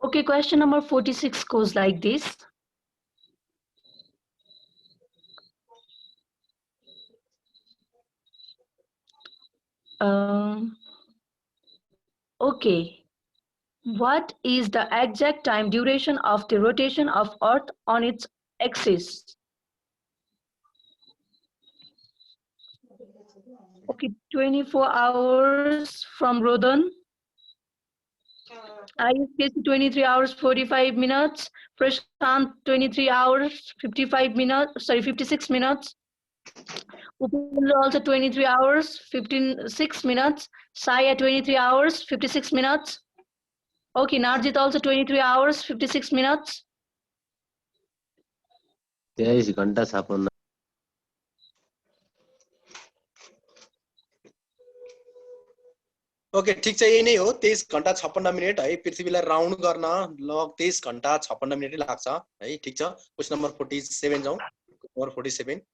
Okay, question number 46 goes like this. Okay. What is the exact time duration of the rotation of Earth on its axis? Okay, 24 hours from Rodon. ISKC 23 hours 45 minutes. Prashant 23 hours 55 minutes. Sorry, 56 minutes. Upendra also 23 hours 6 minutes. Sai at 23 hours 56 minutes. Okay, Narjit also 23 hours 56 minutes. 23 घण्टा 56 okay ठीक छ यही नै हो 23 घण्टा 56 minute है पृथ्वीलाई round गर्न लग 23 घण्टा 56 मिनेट लाग्छ है ठीक छ क्वेशन नम्बर 47 जाउँ number 47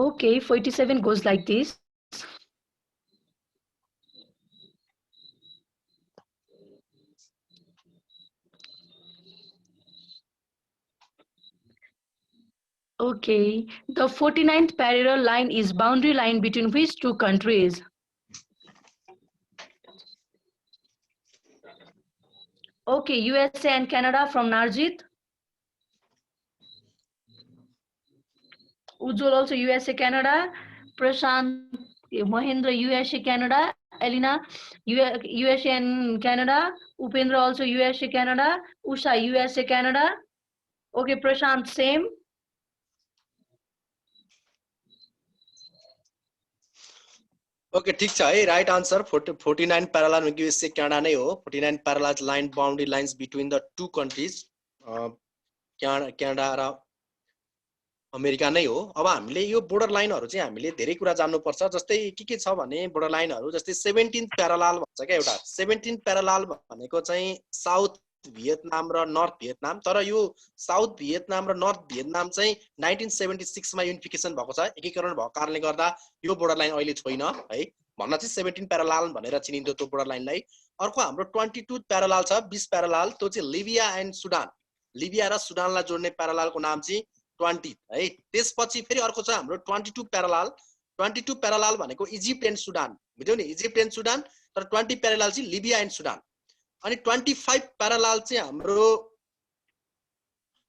Okay, 47 goes like this. Okay, the 49th parallel line is boundary line between which two countries? Okay, USA and Canada from Narjit. Ujjwal also USA, Canada. Prashant, Mahendra, USA, Canada. Elena, USA and Canada. Upendra also USA, Canada. Usha, USA, Canada. Okay, Prashant, same. Okay ठीक छ है right answer 49 parallel USA Canada नै हो 49 parallel line boundary lines between the two countries Canada र America नै हो अब हामीले यो बोर्डर लाइनहरु चाहिँ हामीले धेरै कुरा जान्नु पर्छ जस्तै के छ भने बोर्डर लाइनहरु जस्तै 17th प्यारलल भन्छ के एउटा 17th प्यारलल भनेको चाहिँ साउथ भियतनाम र नर्थ भियतनाम तर यो साउथ भियतनाम र नर्थ भियतनाम चाहिँ 1976 मा युनिफिकेसन भएको छ एकीकरण भएको कारणले गर्दा यो बोर्डर लाइन अहिले छैन है भन्न चाहिँ 17 प्यारलल भनेर चिनिन्छ त्यो बोर्डर लाइनलाई अर्को हाम्रो 22 प्यारलल छ 20 प्यारलल त्यो चाहिँ लिबिया एन्ड सुडान लिबिया र सुडानलाई जोड्ने प्यारललको नाम चाहिँ 20 है त्यसपछि फेरि अर्को छ हाम्रो 22 प्यारलल भनेको इजिप्ट एन्ड सुडान बुझ्यौ नि इजिप्ट एन्ड सुडान तर 20 प्यारलल चाहिँ लिबिया एन्ड सुडान अनि 25 प्यारलल चाहिँ हाम्रो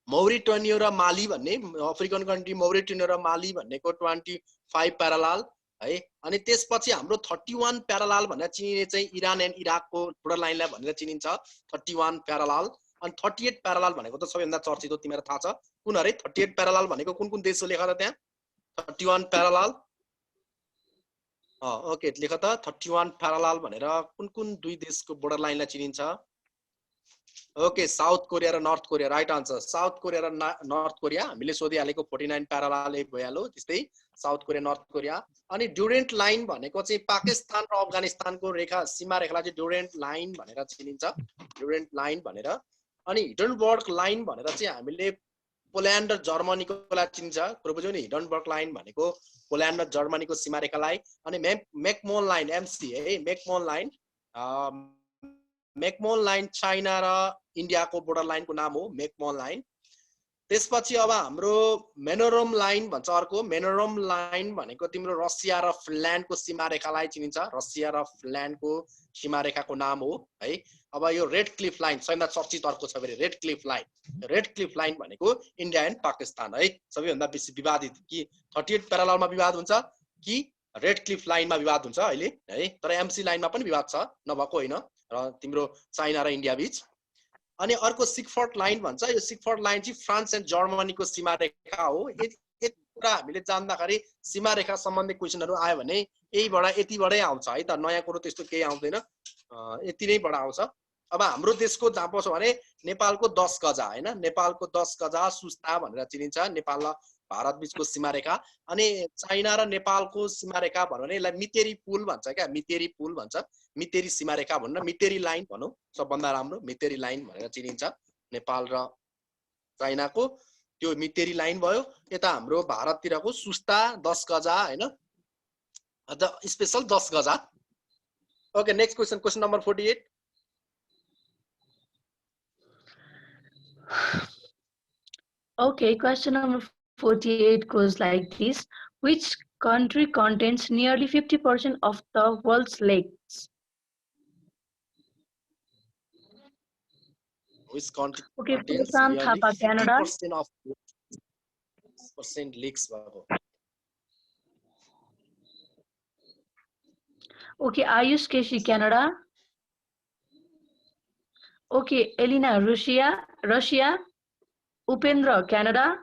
मौरिटानिया र माली भन्ने अफ्रिकन कन्ट्री मौरिटानिया र माली भन्नेको 25 प्यारलल है अनि त्यसपछि हाम्रो 31 प्यारलल भनेर चिनिने चाहिँ इरान एन्ड इराकको बोर्डर लाइनलाई भनेर चिनिन्छ 31 प्यारलल अनि 38 प्यारलल भनेको त सबैभन्दा चर्चित हो तिमीलाई थाहा छ कुन अरे 38 प्यारलल भनेको कुन कुन देश हो लेख त त्यहाँ 31 प्यारलल ओके लेख त 31 प्यारलल भनेर कुन कुन दुई देशको बोर्डर लाइनलाई चिनिन्छ ओके साउथ कोरिया र North Korea right answer south Korea र नर्थ कोरिया हामीले सोधिहालेको 49 प्यारलल भइहाल्यो त्यस्तै साउथ कोरिया नर्थ कोरिया अनि ड्युरेन्ट लाइन भनेको चाहिँ पाकिस्तान र अफगानिस्तानको रेखा सीमा रेखालाई चाहिँ ड्युरेन्ट लाइन भनेर चिनिन्छ ड्युरेन्ट लाइन भनेर अनि हिडनबर्ग लाइन भनेर चाहिँ हामीले पोल्यान्ड र जर्मनीको लागि चिनिन्छ कुरो बुझ्यौ नि हिडनबर्ग लाइन भनेको पोल्यान्ड र जर्मनीको सीमा रेखालाई अनि मेकमोन लाइन एमसी है मेकमोन लाइन चाइना र इन्डियाको बोर्डर लाइनको नाम हो मेकमोन लाइन त्यसपछि अब हाम्रो मेनोरम लाइन भन्छ अर्को मेनोरम लाइन भनेको तिम्रो रसिया र फिनल्यान्डको सीमा रेखालाई चिनिन्छ रसिया र फिनल्यान्डको सीमा रेखाको नाम हो है अब यो रेड क्लिफ लाइन सबैभन्दा चर्चित अर्को छ फेरि रेड क्लिफ लाइन भनेको इन्डिया एन्ड पाकिस्तान है सबैभन्दा बेसी विवादित कि 38 प्यारललमा विवाद हुन्छ कि रेड क्लिफ लाइनमा विवाद हुन्छ अहिले है तर एमसी लाइनमा पनि विवाद छ नभएको होइन र तिम्रो चाइना र इन्डिया बीच अनि अर्को सिगफोर्ड लाइन भन्छ यो सिगफोर्ड लाइन चाहिँ फ्रान्स एन्ड जर्मनीको सीमा रेखा हो यति कुरा हामीले जान्दाखेरि सीमा रेखा सम्बन्धी क्वेशनहरु आयो भने यतिबाटै आउँछ है त नयाँ कुरो त्यस्तो केही आउँदैन यति नैबाट आउँछ अब हाम्रो देशको जहाँ छ भने नेपालको 10 गजा हैन नेपालको 10 गजा सुस्ता भनेर चिनिन्छ नेपाललाई भारत बीचको सीमा रेखा अनि चाइना र नेपालको सीमा रेखा भन्यो भने यसलाई मितेरी पुल भन्छ क्या मितेरी पुल भन्छ मितेरी सीमा रेखा भन्न मितेरी लाइन भनौं सबभन्दा राम्रो मितेरी लाइन भनेर चिनिन्छ नेपाल र चाइनाको त्यो मितेरी लाइन भयो यता हाम्रो भारततिरको सुस्ता 10 गजा हैन अझ स्पेशल 10 गजा okay next question number 48 Okay, question number 48 goes like this. Which country contains nearly 50% of the world's lakes? Which country Okay, contains Prashant nearly Thapa, Canada. 50% of lakes भएको Okay, Ayush Keshi, Canada. Okay, Elena, Russia. Upendra, Canada.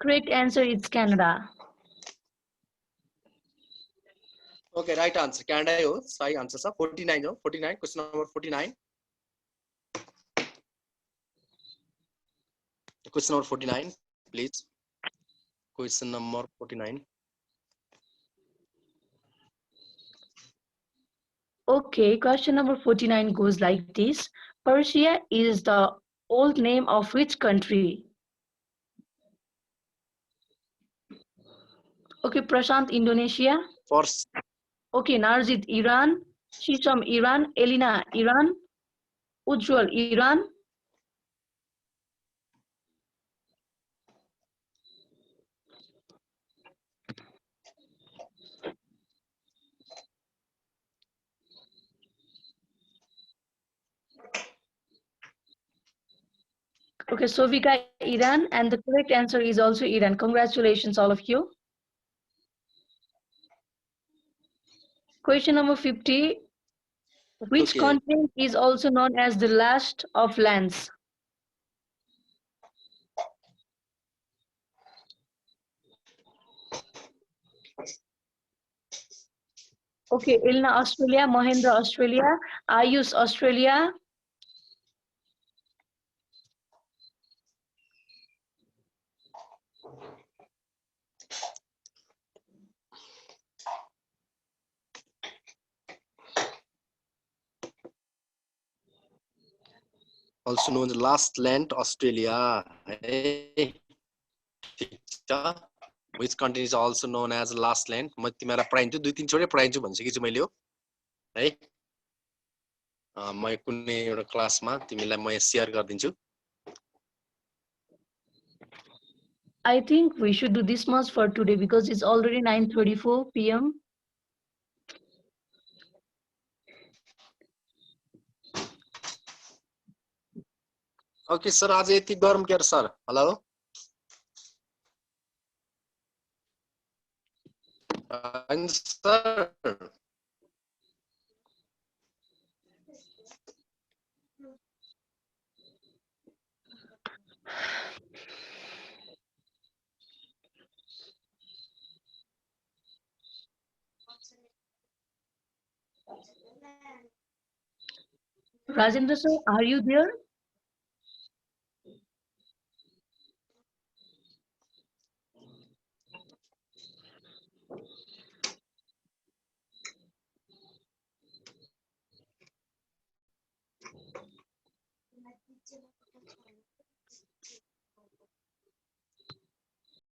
Correct answer is Canada. Okay, right answer. Canada हो सही answer छ 49 हो 49 question number 49 question number 49 please question number 49 Okay, question number 49 goes like this. Persia is the old name of which country? Okay, Prashant, Indonesia. First Okay, Narjit, Iran. Shisham, Iran. Elena, Iran. Ujjwal, Iran. Okay, Sovika, Iran, and the correct answer is also Iran. Congratulations, all of you. Question number 50. Which Okay. continent is also known as the last of lands? Okay, Ilna, Australia. Mahendra, Australia. Ayush, Australia. also known as last land Australia है ठीक छ which country is also known as last land म तिमीलाई पढाइन्छु दुई तीन छोटै पढाइन्छु भनिसकेछु मैले हो है म कुनै एउटा क्लासमा तिमीलाई म share गर्दिन्छु I think we should do this much for today because it's already 9:34 p.m. Okay sir आज यति गरम के sir hello sir Rajendra sir, are you there?